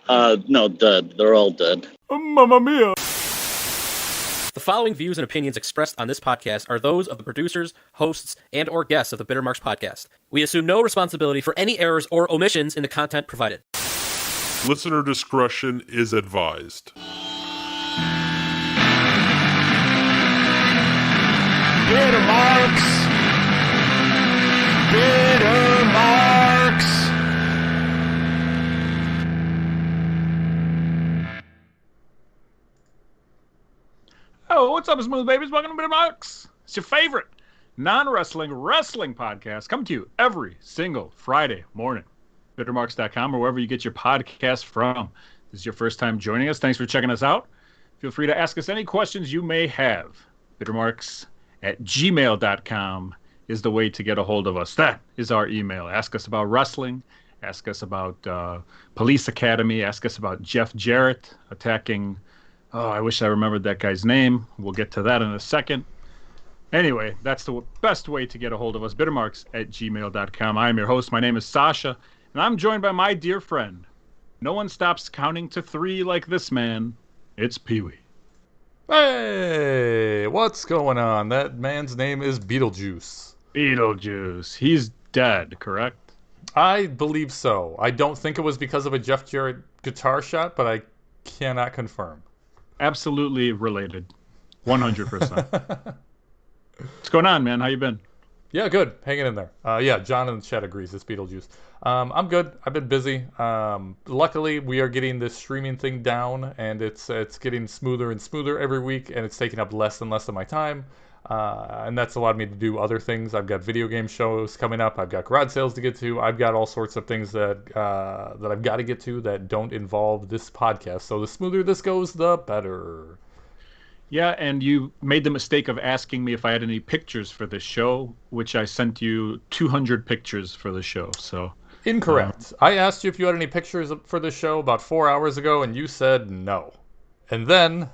No, dead. They're all dead. Mamma mia! The following views and opinions expressed on this podcast are those of the producers, hosts, and or guests of the Bitter Marks podcast. We assume no responsibility for any errors or omissions in the content provided. Listener discretion is advised. Bitter Marks! Bitter Marks! Oh, what's up, smooth babies? Welcome to Bitter Marks. It's your favorite non-wrestling wrestling podcast. Come to you every single Friday morning. BitterMarks.com or wherever you get your podcast from. This is your first time joining us. Thanks for checking us out. Feel free to ask us any questions you may have. BitterMarks@gmail.com is the way to get a hold of us. That is our email. Ask us about wrestling. Ask us about Police Academy. Ask us about Jeff Jarrett attacking... Oh, I wish I remembered that guy's name. We'll get to that in a second. Anyway, that's the best way to get a hold of us. BitterMarks@gmail.com. I'm your host. My name is Sasha, and I'm joined by my dear friend. No one stops counting to 3 like this man. It's Peewee. Hey, what's going on? That man's name is Beetlejuice. Beetlejuice. He's dead, correct? I believe so. I don't think it was because of a Jeff Jarrett guitar shot, but I cannot confirm. Absolutely related. 100%. What's going on, man? How you been? Yeah, good. Hanging in there. Yeah, John in the chat agrees. It's Beetlejuice. I'm good. I've been busy. Luckily, we are getting this streaming thing down, and it's getting smoother and smoother every week, and it's taking up less and less of my time. And that's allowed me to do other things. I've got video game shows coming up. I've got garage sales to get to. I've got all sorts of things that I've got to get to that don't involve this podcast. So the smoother this goes, the better. Yeah, and you made the mistake of asking me if I had any pictures for this show, which I sent you 200 pictures for the show. So incorrect. I asked you if you had any pictures for the show about 4 hours ago, and you said no. And then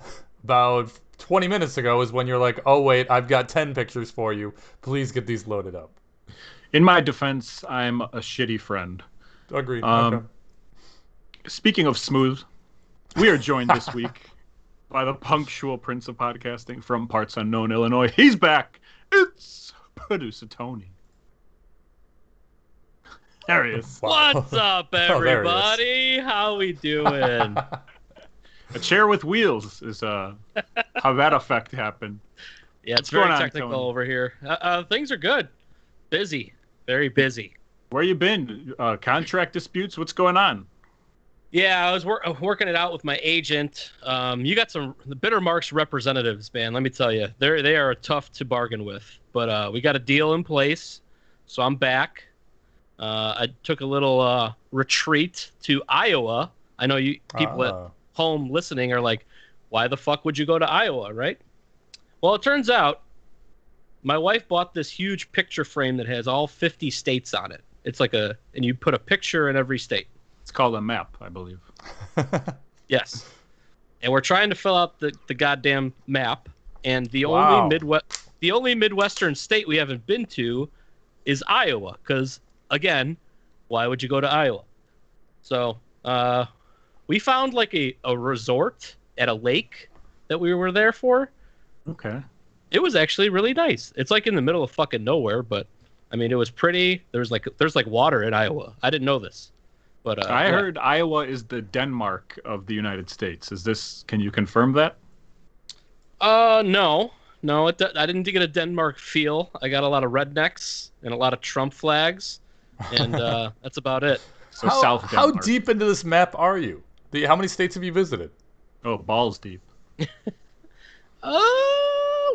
about 20 minutes ago is when you're like, oh, wait, I've got 10 pictures for you. Please get these loaded up. In my defense, I'm a shitty friend. Agreed. Okay. Speaking of smooth, we are joined this week by the punctual prince of podcasting from parts unknown Illinois. He's back. It's producer Tony. There he is. Wow. What's up, everybody? How we doing? A chair with wheels is how that effect happened. Yeah, it's very technical over here. Things are good. Busy. Very busy. Where you been? Contract disputes? What's going on? Yeah, I was working it out with my agent. You got the Bitter Marks representatives, man. Let me tell you, they are tough to bargain with. But we got a deal in place, so I'm back. I took a little retreat to Iowa. I know you people at home listening are like, why the fuck would you go to Iowa, right? Well, it turns out my wife bought this huge picture frame that has all 50 states on it. It's like and you put a picture in every state. It's called a map, I believe. Yes. And we're trying to fill out the goddamn map, and the only Midwestern state we haven't been to is Iowa, because again, why would you go to Iowa? So, we found like a resort at a lake that we were there for. Okay. It was actually really nice. It's like in the middle of fucking nowhere, but I mean, it was pretty. There's like water in Iowa. I didn't know this, but I heard Iowa is the Denmark of the United States. Can you confirm that? No, I didn't get a Denmark feel. I got a lot of rednecks and a lot of Trump flags, and that's about it. So South Denmark. How deep into this map are you? How many states have you visited? Oh, balls deep.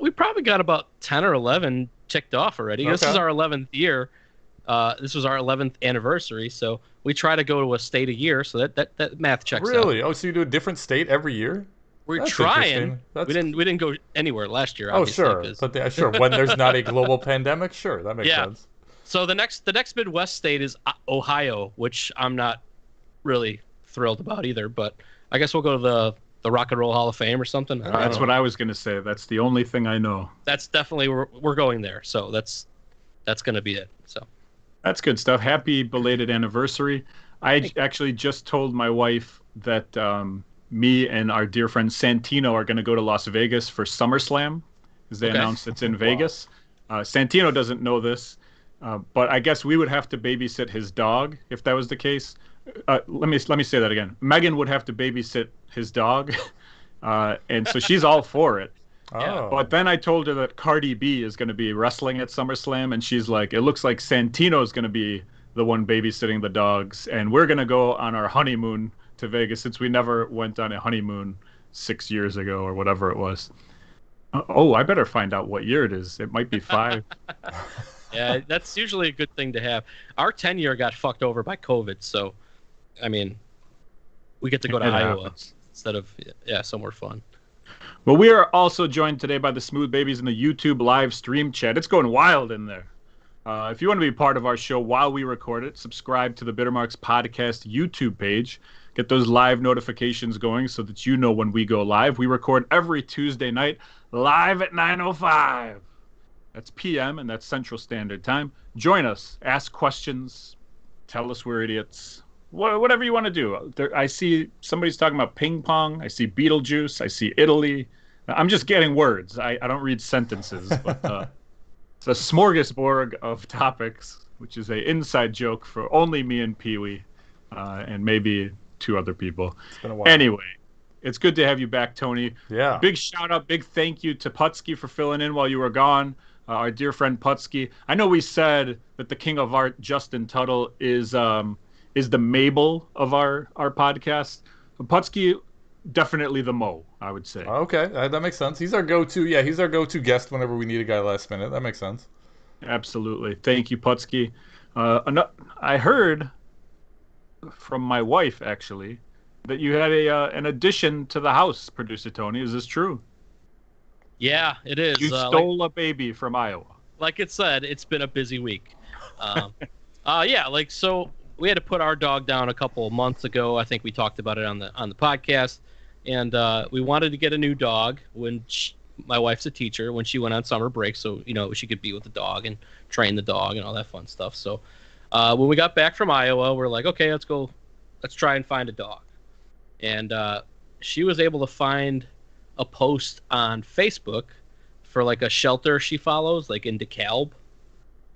We probably got about 10 or 11 ticked off already. Okay. This is our 11th year. This was our 11th anniversary, so we try to go to a state a year, so that math checks out. Really? Oh, so you do a different state every year? We're trying. We didn't go anywhere last year, obviously. Oh, sure. But sure, when there's not a global pandemic, sure, that makes sense. So the next Midwest state is Ohio, which I'm not really thrilled about either, but I guess we'll go to the Rock and Roll Hall of Fame or something. That's what I was going to say. That's the only thing I know. That's definitely we're going there. So that's going to be it. So that's good stuff. Happy belated anniversary. I actually just told my wife that me and our dear friend Santino are going to go to Las Vegas for SummerSlam, because they announced it's in Vegas. Santino doesn't know this, but I guess we would have to babysit his dog if that was the case. Let me say that again. Megan would have to babysit his dog, and so she's all for it. Oh. But then I told her that Cardi B is going to be wrestling at SummerSlam, and she's like, it looks like Santino is going to be the one babysitting the dogs, and we're going to go on our honeymoon to Vegas, since we never went on a honeymoon 6 years ago or whatever it was. Oh, I better find out what year it is. It might be 5. Yeah, that's usually a good thing to have. Our 10-year got fucked over by COVID, so, I mean, we get to go to Iowa instead of, somewhere fun. Well, we are also joined today by the Smooth Babies in the YouTube live stream chat. It's going wild in there. If you want to be part of our show while we record it, subscribe to the Bittermarks Podcast YouTube page. Get those live notifications going so that you know when we go live. We record every Tuesday night live at 9:05. That's p.m. and that's Central Standard Time. Join us. Ask questions. Tell us we're idiots. Whatever you want to do. I see somebody's talking about ping pong. I see Beetlejuice. I see Italy. I'm just getting words. I don't read sentences. But it's a smorgasbord of topics, which is an inside joke for only me and Peewee, and maybe 2 other people. It's been a while. Anyway, it's good to have you back, Tony. Yeah. Big shout out, big thank you to Putski for filling in while you were gone. Our dear friend Putski. I know we said that the king of art, Justin Tuttle, is the Mabel of our podcast. Putski, definitely the Mo, I would say. Okay, that makes sense. He's our go-to. Yeah, he's our go-to guest whenever we need a guy last minute. That makes sense. Absolutely. Thank you, Putski. I heard from my wife, actually, that you had an addition to the house, Producer Tony. Is this true? Yeah, it is. You stole a baby from Iowa. Like it said, it's been a busy week. So we had to put our dog down a couple of months ago. I think we talked about it on the podcast, and we wanted to get a new dog when my wife's a teacher, when she went on summer break, so she could be with the dog and train the dog and all that fun stuff. So when we got back from Iowa, we're like, okay, let's try and find a dog. And she was able to find a post on Facebook for like a shelter she follows, like in DeKalb.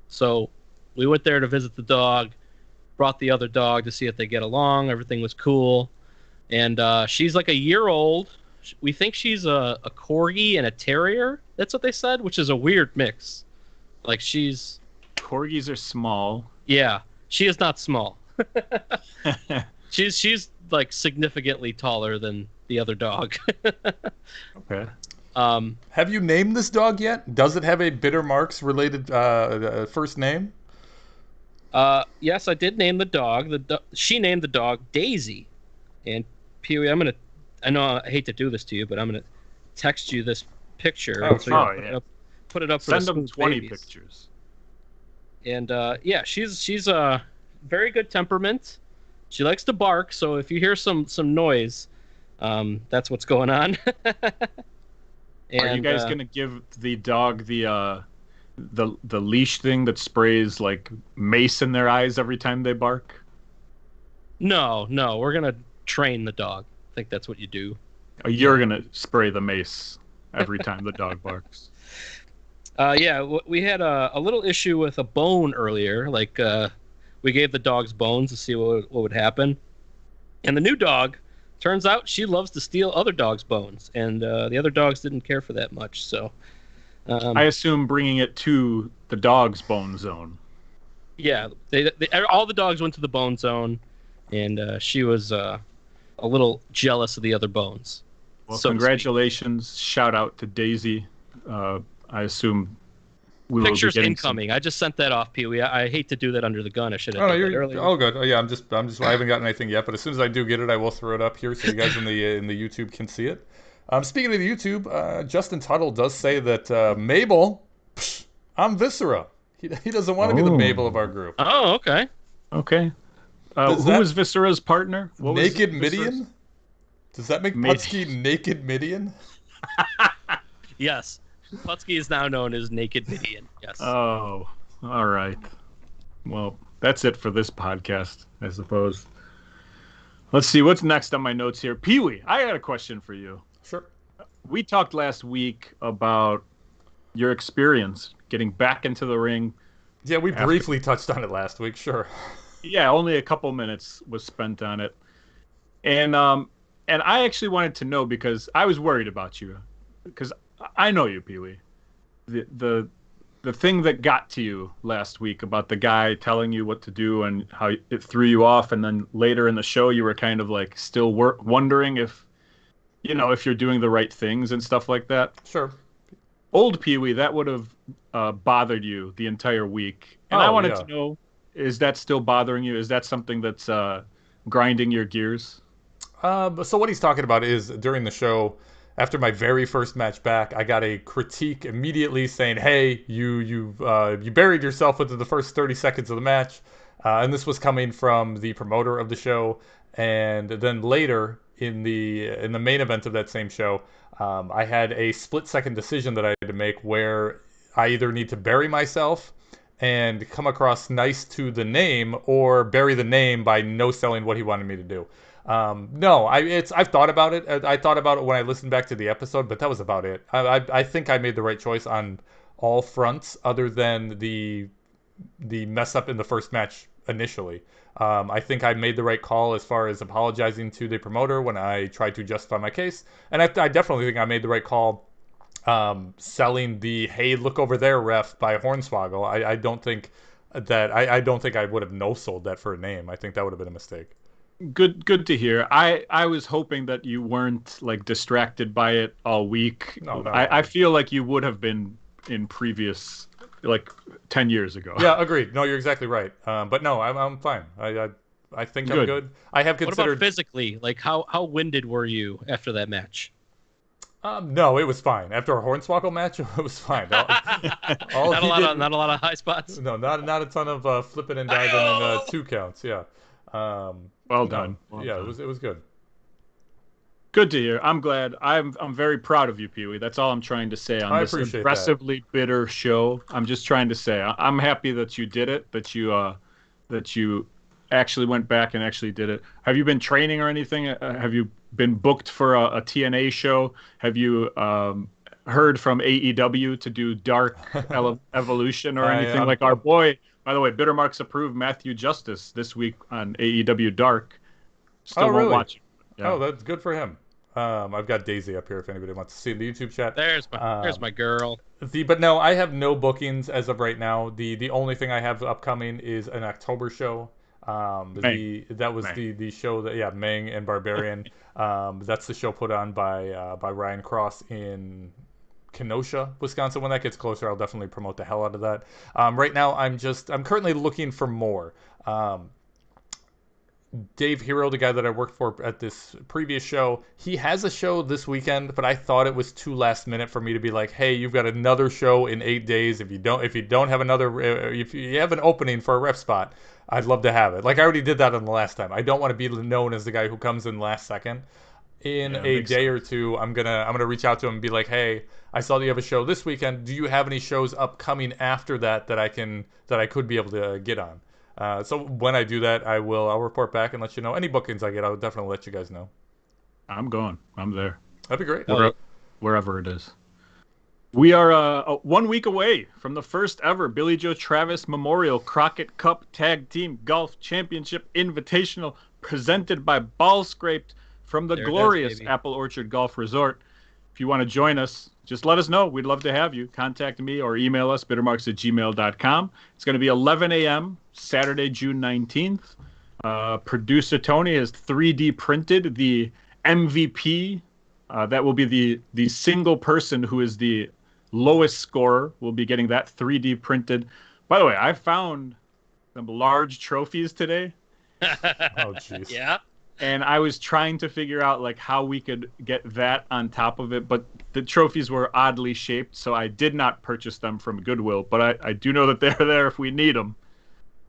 So we went there to visit the dog, brought the other dog to see if they get along. Everything was cool. And she's like a year old. We think she's a corgi and a terrier. That's what they said, which is a weird mix. Like Corgis are small. Yeah, she is not small. She's like significantly taller than the other dog. Okay. Have you named this dog yet? Does it have a Bittermarks related first name? Yes, I did name the dog. She named the dog Daisy. And Peewee, I know I hate to do this to you, but I'm gonna text you this picture. Put it up. Send for them 20 pictures. And she's a very good temperament. She likes to bark, so if you hear some noise, that's what's going on. And, are you guys gonna give the dog the leash thing that sprays like mace in their eyes every time they bark? No, we're gonna train the dog. I think that's what you do. Oh, you're gonna spray the mace every time the dog barks. We had a little issue with a bone earlier. Like we gave the dogs bones to see what would happen, and the new dog, turns out she loves to steal other dogs' bones, and the other dogs didn't care for that much. So I assume bringing it to the dog's bone zone. Yeah, all the dogs went to the bone zone, and she was a little jealous of the other bones. Well, congratulations! Shout out to Daisy. I assume we pictures will be incoming. I just sent that off, Peewee. I hate to do that under the gun. I should have done that earlier. Oh, good. Oh, yeah. I'm just. I haven't gotten anything yet, but as soon as I do get it, I will throw it up here so you guys in the YouTube can see it. Speaking of the YouTube, Justin Tuttle does say that Mabel, I'm Viscera. He doesn't want to be the Mabel of our group. Oh, okay. Okay. Who was Viscera's partner? Naked Midian? Does that make Putski Naked Midian? Yes. Putski is now known as Naked Midian. Yes. Oh, all right. Well, that's it for this podcast, I suppose. Let's see what's next on my notes here. Peewee, I got a question for you. Sure. We talked last week about your experience getting back into the ring. Yeah, we briefly touched on it last week. Sure. Yeah, only a couple minutes was spent on it, and I actually wanted to know because I was worried about you, because I know you, Peewee. The thing that got to you last week about the guy telling you what to do and how it threw you off, and then later in the show you were kind of like still wondering if if you're doing the right things and stuff like that. Sure. Old Peewee, that would have bothered you the entire week, and I wanted to know, is that still bothering you? Is that something that's grinding your gears? So what he's talking about is during the show, after my very first match back, I got a critique immediately saying, "Hey, you buried yourself within the first 30 seconds of the match," and this was coming from the promoter of the show. And then later in the main event of that same show, I had a split-second decision that I had to make where I either need to bury myself and come across nice to the name, or bury the name by no-selling what he wanted me to do. No, I've thought about it. I thought about it when I listened back to the episode, but that was about it. I think I made the right choice on all fronts, other than the mess up in the first match initially. I think I made the right call as far as apologizing to the promoter when I tried to justify my case, and I definitely think I made the right call selling the "hey, look over there" ref by Hornswoggle. I don't think I don't think I would have no sold that for a name. I think that would have been a mistake. Good to hear. I was hoping that you weren't like distracted by it all week. No. I feel like you would have been in previous, like 10 years ago. Yeah, agreed. No, you're exactly right. But no, I'm fine. I think I'm good. I have considered. What about physically? Like how winded were you after that match? No, it was fine. After a Hornswoggle match, it was fine. Not a lot of high spots. No, not a ton of flipping and diving and 2 counts. Yeah. Well done. Well yeah, done. It was good. Good to hear. I'm glad. I'm very proud of you, Peewee. That's all I'm trying to say on this aggressively bitter show. I'm just trying to say I'm happy that you did it. That you actually went back and actually did it. Have you been training or anything? Have you been booked for a TNA show? Have you heard from AEW to do Dark Evolution or anything? Like our boy, by the way, Bitter Marks approved Matthew Justice this week on AEW Dark. Still won't watch it. Yeah. Oh, that's good for him. I've got Daisy up here if anybody wants to see the YouTube chat. There's my girl. But no, I have no bookings as of right now. The only thing I have upcoming is an October show. That was the show that Meng and Barbarian. That's the show put on by Ryan Cross in Kenosha, Wisconsin. When that gets closer, I'll definitely promote the hell out of that. Right now, I'm currently looking for more. Dave Hero, the guy that I worked for at this previous show, he has a show this weekend, but I thought it was too last minute for me to be like, "Hey, you've got another show in 8 days. If you don't have if you have an opening for a ref spot, I'd love to have it." Like I already did that on the last time. I don't want to be known as the guy who comes in last second. In a day or two, I'm gonna reach out to him and be like, "Hey, I saw that you have a show this weekend. Do you have any shows upcoming after that I could be able to get on?" So when I do that, I'll report back and let you know. Any bookings I get, I'll definitely let you guys know. I'm going. I'm there. That'd be great. Wherever it is. We are 1 week away from the first ever Billy Joe Travis Memorial Crockett Cup Tag Team Golf Championship Invitational, presented by Ball Scraped from the glorious Apple Orchard Golf Resort. If you want to join us, just let us know. We'd love to have you. Contact me or email us, bittermarks@gmail.com. It's going to be 11 a.m. Saturday, June 19th. Producer Tony has 3D printed the MVP. That will be the single person who is the lowest scorer will be getting that 3D printed. By the way, I found some large trophies today. Oh, jeez. Yeah. And I was trying to figure out like how we could get that on top of it, but the trophies were oddly shaped, so I did not purchase them from Goodwill, but I do know that they're there if we need them.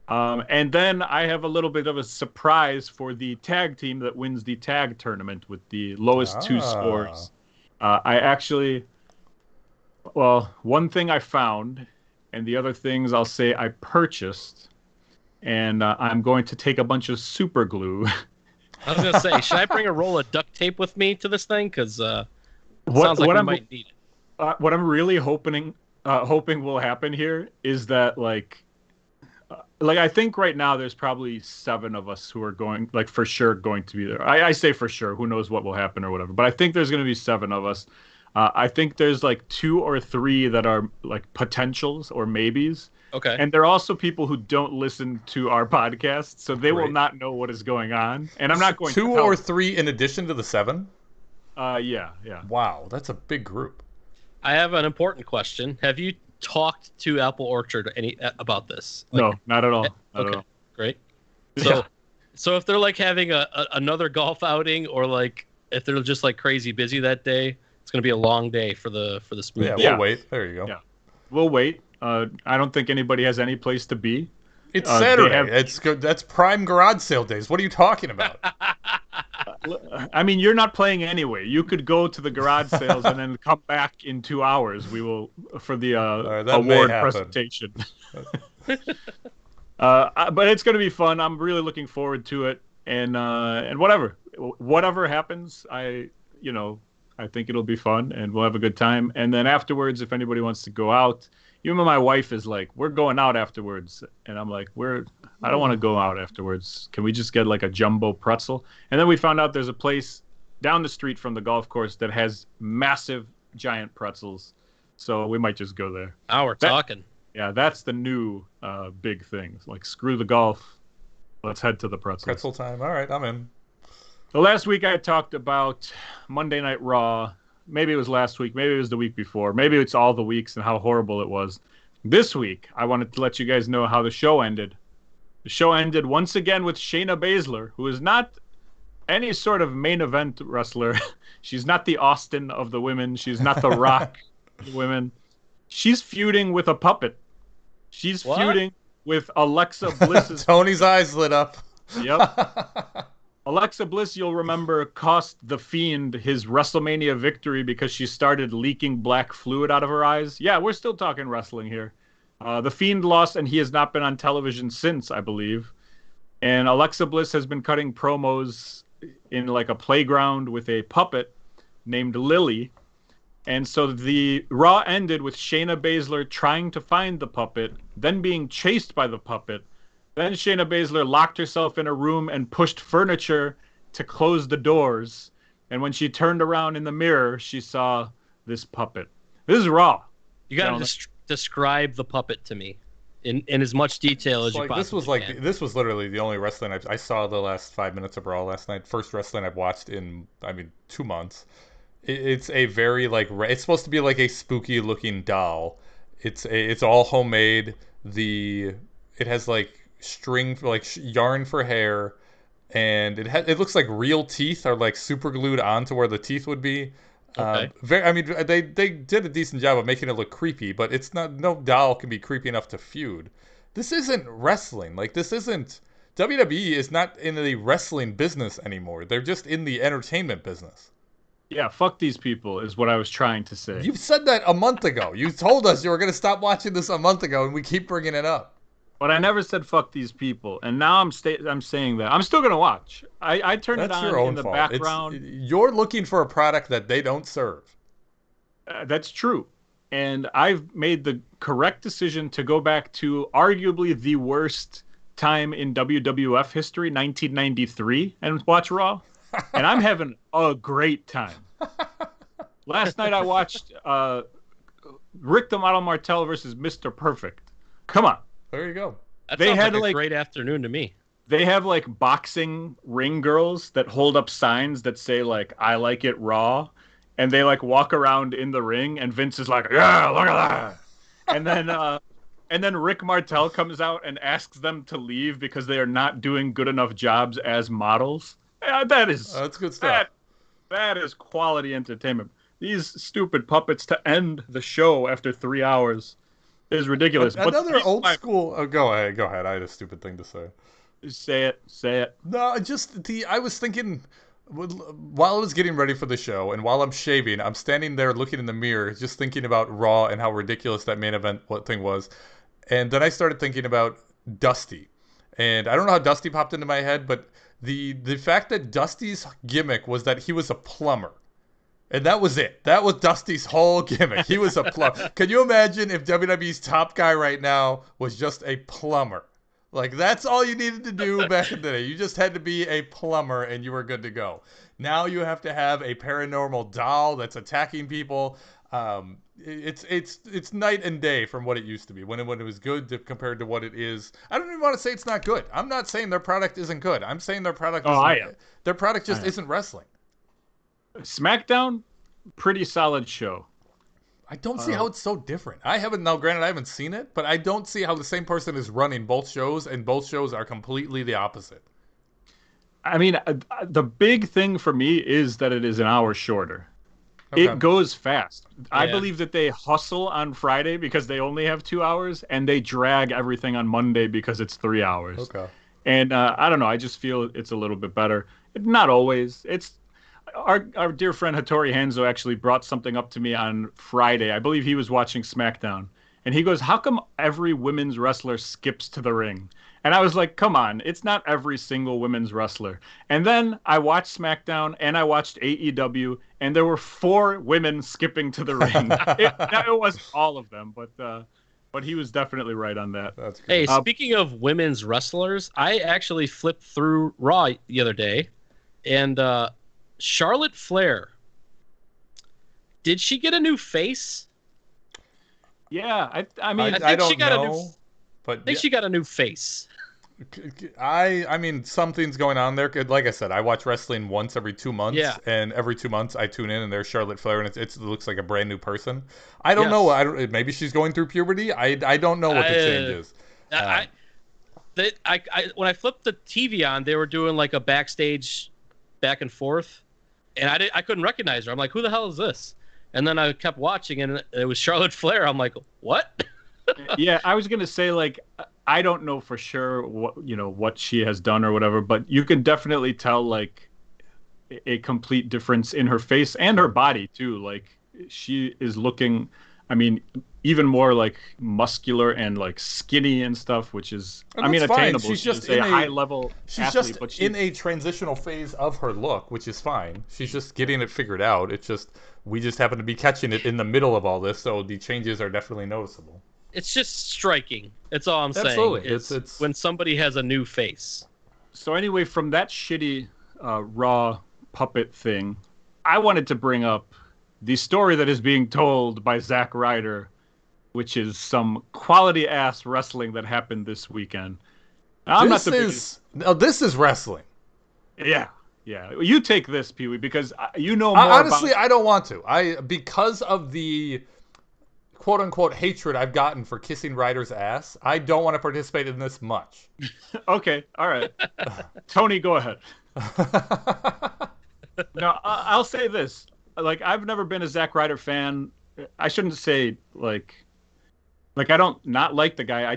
And then I have a little bit of a surprise for the tag team that wins the tag tournament with the lowest 2 scores. One thing I found, and the other things I'll say I purchased, and I'm going to take a bunch of super glue I was gonna say, should I bring a roll of duct tape with me to this thing? Because it sounds like we might need it. What I'm really hoping will happen here is that like I think right now there's probably 7 of us who are going, like, for sure going to be there. I say for sure, who knows what will happen or whatever, but I think there's going to be 7 of us. I think there's like 2 or 3 that are like potentials or maybes. Okay. And there are also people who don't listen to our podcast, so they will not know what is going on. And I'm not going to 2 or 3 in addition to the 7? Yeah. Wow, that's a big group. I have an important question. Have you talked to Apple Orchard about this? No, not at all. Okay, at all. great. Yeah. So if they're like having another golf outing, or like if they're just like crazy busy that day, it's gonna be a long day for the smooth. Yeah, day. we'll wait. There you go. Yeah. We'll wait. I don't think anybody has any place to be. It's Saturday. It's good. That's prime garage sale days. What are you talking about? I mean, you're not playing anyway. You could go to the garage sales and then come back in 2 hours. We will for the award presentation. But it's going to be fun. I'm really looking forward to it. And whatever happens, I think it'll be fun and we'll have a good time. And then afterwards, if anybody wants to go out, even my wife is like, we're going out afterwards. And I'm like, I don't want to go out afterwards. Can we just get like a jumbo pretzel? And then we found out there's a place down the street from the golf course that has massive giant pretzels. So we might just go there. Now we're talking. Yeah, that's the new big thing. Like, screw the golf. Let's head to the pretzels. Pretzel time. All right, I'm in. The last week I talked about Monday Night Raw. Maybe it was last week. Maybe it was the week before. Maybe it's all the weeks and how horrible it was. This week, I wanted to let you guys know how the show ended. The show ended once again with Shayna Baszler, who is not any sort of main event wrestler. She's not the Austin of the women. She's not the Rock of the women. She's feuding with a puppet. She's feuding with Alexa Bliss's... Tony's eyes lit up. Yep. Alexa Bliss, you'll remember, cost The Fiend his WrestleMania victory because she started leaking black fluid out of her eyes. Yeah, we're still talking wrestling here. The Fiend lost, and he has not been on television since, I believe. And Alexa Bliss has been cutting promos in like a playground with a puppet named Lily. And so the Raw ended with Shayna Baszler trying to find the puppet, then being chased by the puppet. Then Shayna Baszler locked herself in a room and pushed furniture to close the doors. And when she turned around in the mirror, she saw this puppet. This is Raw. You got to describe the puppet to me in as much detail as you possibly can. This was literally the only wrestling I saw the last 5 minutes of Raw last night. First wrestling I've watched in 2 months. It's a very it's supposed to be like a spooky looking doll. It's all homemade. It has like string yarn for hair, and it looks like real teeth are like super glued onto where the teeth would be. Okay. They did a decent job of making it look creepy, but it's not. No doll can be creepy enough to feud. This isn't wrestling. This isn't WWE is not in the wrestling business anymore. They're just in the entertainment business. Yeah, fuck these people is what I was trying to say. You said that a month ago. You told us you were going to stop watching this a month ago, and we keep bringing it up. But I never said fuck these people, and now I'm saying that. I'm still going to watch. I turned it on in the background. You're looking for a product that they don't serve. That's true. And I've made the correct decision to go back to arguably the worst time in WWF history, 1993, and watch Raw. And I'm having a great time. Last night I watched Rick the Model Martel versus Mr. Perfect. Come on. There you go. That sounds like a great afternoon to me. They have like boxing ring girls that hold up signs that say like, I like it raw. And they like walk around in the ring and Vince is like, yeah, look at that. And then Rick Martel comes out and asks them to leave because they are not doing good enough jobs as models. That's good stuff. That is quality entertainment. These stupid puppets to end the show after 3 hours is ridiculous. Another old school. Oh, go ahead. I had a stupid thing to say. Say it. No, I was thinking while I was getting ready for the show and while I'm shaving, I'm standing there looking in the mirror, just thinking about Raw and how ridiculous that main event thing was. And then I started thinking about Dusty. And I don't know how Dusty popped into my head, but The fact that Dusty's gimmick was that he was a plumber. And that was it. That was Dusty's whole gimmick. He was a plumber. Can you imagine if WWE's top guy right now was just a plumber? Like, that's all you needed to do back in the day. You just had to be a plumber and you were good to go. Now you have to have a paranormal doll that's attacking people. It's night and day from what it used to be. When it was good compared to what it is. I don't even want to say it's not good. I'm not saying their product isn't good. I'm saying their product their product just isn't wrestling. SmackDown, pretty solid show. I don't see how it's so different. Granted, I haven't seen it, but I don't see how the same person is running both shows, and both shows are completely the opposite. I mean, the big thing for me is that it is an hour shorter. Okay. It goes fast. Yeah. I believe that they hustle on Friday because they only have 2 hours, and they drag everything on Monday because it's 3 hours. Okay. And I don't know. I just feel it's a little bit better. Not always. It's our dear friend Hattori Hanzo actually brought something up to me on Friday. I believe he was watching SmackDown. And he goes, how come every women's wrestler skips to the ring? And I was like, come on, it's not every single women's wrestler. And then I watched SmackDown and I watched AEW, and there were 4 women skipping to the ring. It wasn't all of them, but he was definitely right on that. That's good. Hey, speaking of women's wrestlers, I actually flipped through Raw the other day, and Charlotte Flair, did she get a new face? Yeah, I mean, I don't know, but I think she got a new face. I mean, something's going on there. Like I said, I watch wrestling once every 2 months, and every 2 months I tune in, and there's Charlotte Flair, and it looks like a brand new person. I don't know. Maybe she's going through puberty. I don't know what the change is. When I flipped the TV on, they were doing like a backstage back and forth, and I couldn't recognize her. I'm like, who the hell is this? And then I kept watching, and it was Charlotte Flair. I'm like, what? Yeah, I was gonna say, like, I don't know for sure what she has done or whatever, but you can definitely tell like a complete difference in her face and her body too. Like, she is looking, I mean, even more like muscular and like skinny and stuff, which is, attainable. She's just a high level athlete, but in a transitional phase of her look, which is fine. She's just getting it figured out. It's just, we just happen to be catching it in the middle of all this, so the changes are definitely noticeable. It's just striking. That's all I'm saying. Absolutely. It's when somebody has a new face. So anyway, from that shitty Raw puppet thing, I wanted to bring up the story that is being told by Zack Ryder, which is some quality ass wrestling that happened this weekend. Now, this is wrestling. Yeah. You take this, Peewee, because you know more. Honestly, I don't want to. Because of the quote unquote hatred I've gotten for kissing Ryder's ass, I don't want to participate in this much. Okay, all right. Tony, go ahead. No, I'll say this. Like, I've never been a Zack Ryder fan. I shouldn't say like I don't not like the guy.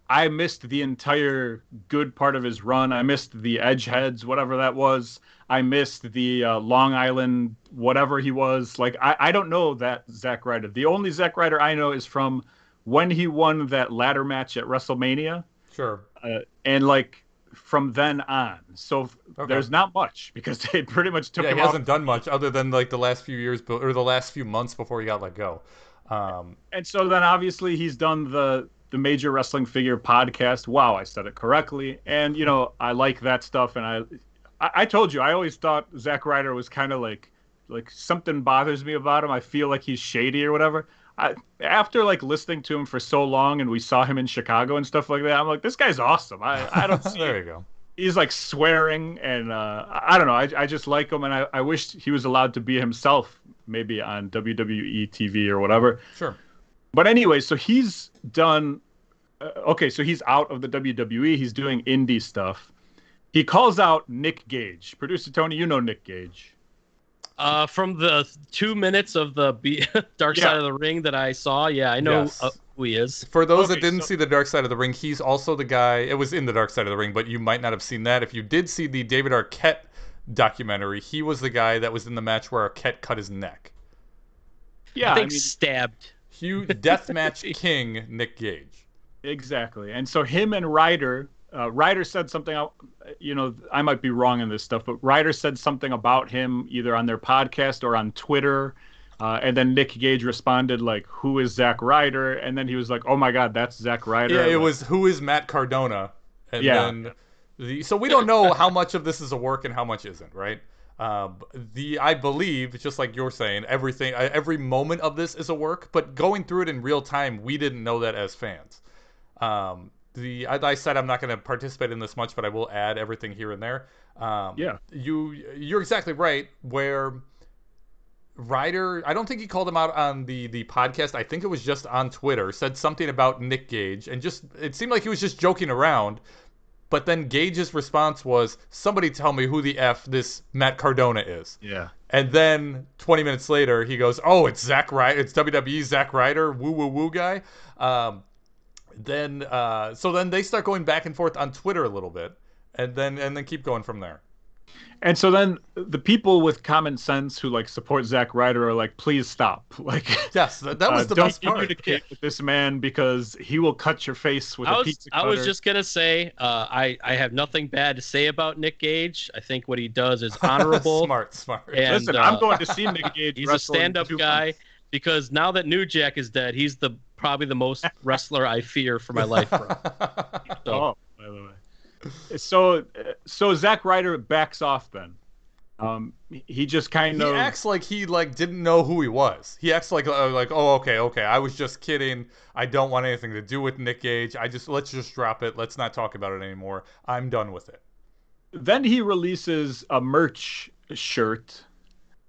I missed the entire good part of his run. I missed the Edgeheads, whatever that was. I missed the Long Island, whatever he was. Like, I don't know that Zack Ryder. The only Zack Ryder I know is from when he won that ladder match at WrestleMania. Sure. And like from then on. So there's not much because they pretty much took him off. He hasn't done much other than like the last few years or the last few months before he got let go. And so then obviously he's done the Major Wrestling Figure podcast. Wow, I said it correctly. And, I like that stuff. And I told you, I always thought Zack Ryder was kind of like something bothers me about him. I feel like he's shady or whatever. After like listening to him for so long, and we saw him in Chicago and stuff like that, I'm like, this guy's awesome. I don't see. There you go. He's like swearing, and I don't know. I just like him, and I wish he was allowed to be himself, maybe on WWE TV or whatever. Sure. But anyway, so he's done. So he's out of the WWE. He's doing indie stuff. He calls out Nick Gage. Producer Tony, you know Nick Gage. From the 2 minutes of the Dark Side of the Ring that I saw, I know who he is. For those that didn't see the Dark Side of the Ring, he's also the guy. It was in the Dark Side of the Ring, but you might not have seen that. If you did see the David Arquette documentary, he was the guy that was in the match where Arquette cut his neck. Yeah, I think stabbed. Huge deathmatch king Nick Gage. Exactly. And so him and Ryder Ryder said something. I might be wrong in this stuff, but Ryder said something about him either on their podcast or on Twitter. And then Nick Gage responded like, "Who is Zack Ryder?" And then he was like, "Oh my God, that's Zack Ryder." Yeah, it was "Who is Matt Cardona?" And Yeah. then so we don't know how much of this is a work and how much isn't, right? I believe, just like you're saying, every moment of this is a work, but going through it in real time, we didn't know that as fans. I said I'm not going to participate in this much, but I will add everything here and there. Yeah. You're exactly right. Where Ryder, I don't think he called him out on the podcast. I think it was just on Twitter. Said something about Nick Gage, and it seemed like he was just joking around. But then Gage's response was, "Somebody tell me who the F this Matt Cardona is." Yeah. And then 20 minutes later, he goes, "Oh, it's Zack Ryder. It's WWE's Zack Ryder, woo woo woo guy." So then they start going back and forth on Twitter a little bit, and then keep going from there. And so then the people with common sense who like support Zack Ryder are like, "Please stop!" Like, yes, that was the don't best part. communicate with this man because he will cut your face with a pizza cutter. I was just gonna say, I have nothing bad to say about Nick Gage. I think what he does is honorable. Smart. And, listen, I'm going to see Nick Gage. He's a stand-up guy because now that New Jack is dead, he's probably the most wrestler I fear for my life, bro. So. Oh, by the way. So Zack Ryder backs off then. He just kind of acts like he didn't know who he was. He acts like oh okay, I was just kidding. I don't want anything to do with Nick Gage. Let's just drop it. Let's not talk about it anymore. I'm done with it. Then he releases a merch shirt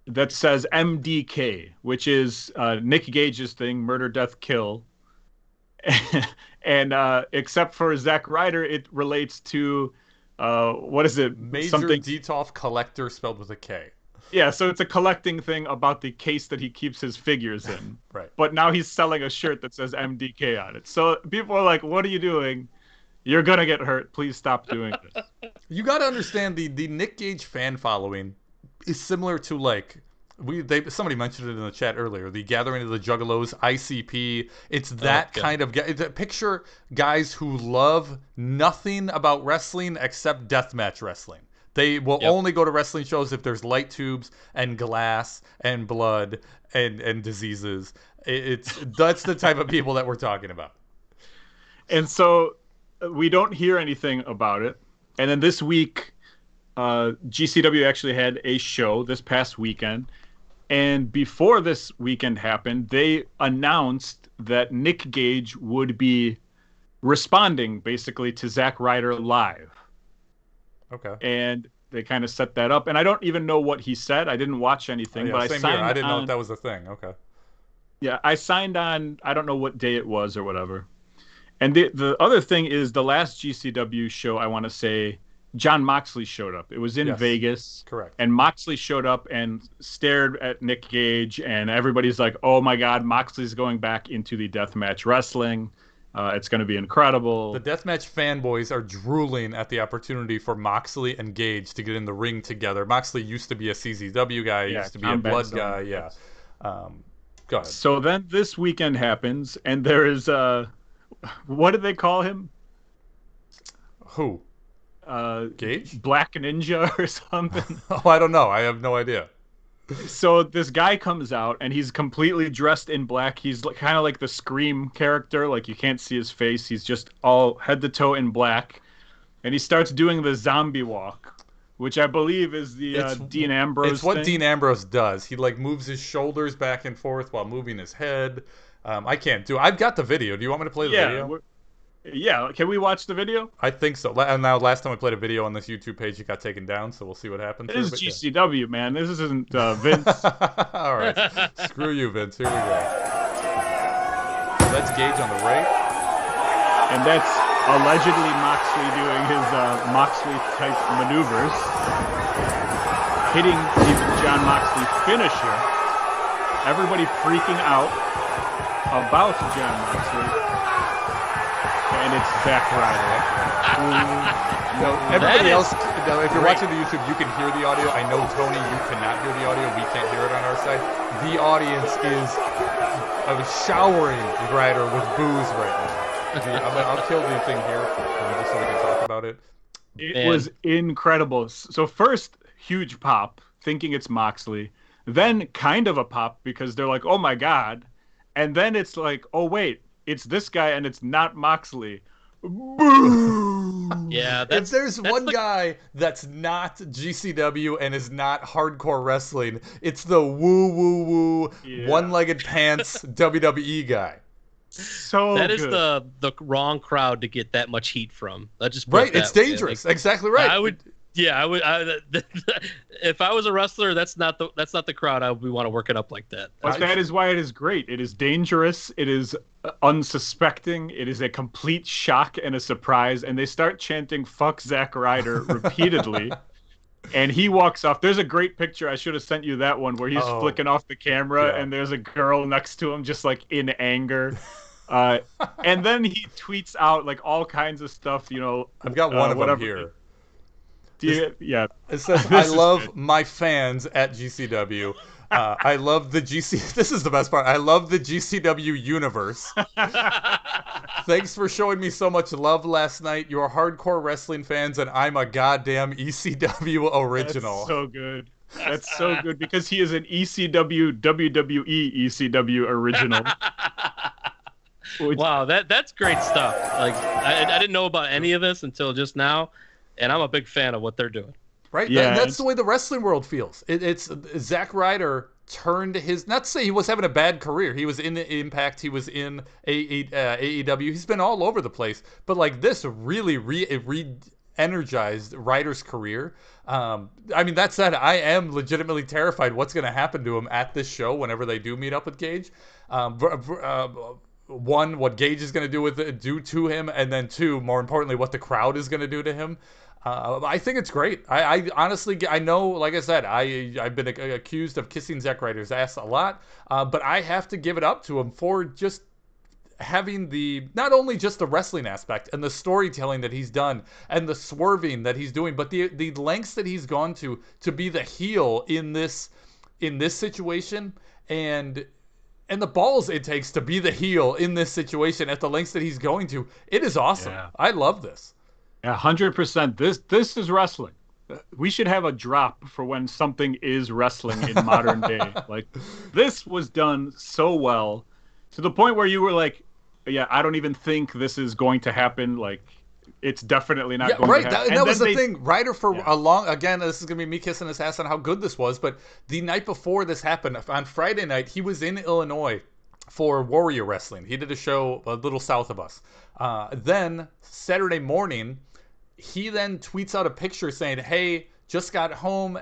that says MDK, which is Nick Gage's thing, murder, death, kill. And except for Zack Ryder, it relates to what is it? Major Something Detolf Collector spelled with a K. Yeah, so it's a collecting thing about the case that he keeps his figures in. Right. But now he's selling a shirt that says MDK on it. So people are like, "What are you doing? You're gonna get hurt. Please stop doing this." You got to understand the Nick Gage fan following is similar to somebody mentioned it in the chat earlier, the Gathering of the Juggalos, ICP. It's that kind of picture guys who love nothing about wrestling except deathmatch wrestling. They will only go to wrestling shows if there's light tubes and glass and blood and diseases. That's the type of people that we're talking about. And so we don't hear anything about it. And then this week, GCW actually had a show this past weekend. And before this weekend happened, they announced that Nick Gage would be responding basically to Zack Ryder live. Okay. And they kind of set that up. And I don't even know what he said. I didn't watch anything, but I signed on. I didn't know if that was a thing. Okay. Yeah, I signed on. I don't know what day it was or whatever. And the other thing is the last GCW show, I want to say, John Moxley showed up. It was in Vegas. Correct. And Moxley showed up and stared at Nick Gage, and everybody's like, "Oh my God, Moxley's going back into the deathmatch wrestling. It's going to be incredible." The deathmatch fanboys are drooling at the opportunity for Moxley and Gage to get in the ring together. Moxley used to be a CZW guy. He used to be a Blood guy. Yeah. Go ahead. So then this weekend happens, and there is what did they call him? Who? Gage? Black Ninja or something. Oh, I don't know. I have no idea. So this guy comes out and he's completely dressed in black. He's kind of like the Scream character. Like you can't see his face. He's just all head to toe in black. And he starts doing the zombie walk, which I believe is the Dean Ambrose It's what thing. Dean Ambrose does. He moves his shoulders back and forth while moving his head. I can't do it. I've got the video. Do you want me to play the video? Yeah, can we watch the video? I think so. And now, last time I played a video on this YouTube page, it got taken down, so we'll see what happens. This is GCW, man. This isn't Vince. All right. Screw you, Vince. Here we go. So that's Gage on the right. And that's allegedly Moxley doing his Moxley-type maneuvers. Hitting the John Moxley finisher. Everybody freaking out about John Moxley. And it's Zack Ryder. No, everybody else, if you're watching the YouTube, you can hear the audio. I know, Tony, you cannot hear the audio. We can't hear it on our side. The audience is showering Ryder with booze right now. I'll kill the thing here just so we can talk about it. It was incredible. So first, huge pop, thinking it's Moxley. Then kind of a pop because they're like, oh my God. And then it's like, oh wait, it's this guy and it's not Moxley. Boom! Yeah, if there's one guy that's not GCW and is not hardcore wrestling, it's the woo one-legged pants WWE guy. So that is good. the wrong crowd to get that much heat from. That just right. It's dangerous. Like, exactly right. I would. If I was a wrestler, that's not the crowd I would want to work it up like that. But that is why it is great. It is dangerous. It is unsuspecting. It is a complete shock and a surprise. And they start chanting "fuck Zack Ryder" repeatedly. And he walks off. There's a great picture. I should have sent you that one where he's flicking off the camera, and there's a girl next to him, just like in anger. And then he tweets out like all kinds of stuff. You know, I've got one of them here. Yeah. It says, I love my fans at GCW. I love the GC. This is the best part. I love the GCW universe. Thanks for showing me so much love last night. You're hardcore wrestling fans, and I'm a goddamn ECW original. That's so good. That's so good because he is an ECW WWE ECW original. Wow, that's great stuff. Like I didn't know about any of this until just now. And I'm a big fan of what they're doing. Right? Yeah, that's the way the wrestling world feels. It's Zack Ryder turned his... Not to say he was having a bad career. He was in Impact. He was in AEW. He's been all over the place. But like this really re-energized Ryder's career. I mean, that said, I am legitimately terrified what's going to happen to him at this show whenever they do meet up with Gage. One, what Gage is going to do to him, and then two, more importantly, what the crowd is going to do to him. I think it's great. I honestly, I know, like I said, I've been accused of kissing Zack Ryder's ass a lot, but I have to give it up to him for just having not only just the wrestling aspect and the storytelling that he's done and the swerving that he's doing, but the lengths that he's gone to be the heel in this situation, and the balls it takes to be the heel in this situation at the lengths that he's going to. It is awesome. Yeah. I love this. 100%. This is wrestling. We should have a drop for when something is wrestling in modern day. Like, this was done so well to the point where you were like, yeah, I don't even think this is going to happen. Like, it's definitely not going to happen. That was the thing. Ryder a long... Again, this is going to be me kissing his ass on how good this was, but the night before this happened, on Friday night, he was in Illinois for Warrior Wrestling. He did a show a little south of us. Then, Saturday morning, he then tweets out a picture saying, hey, just got home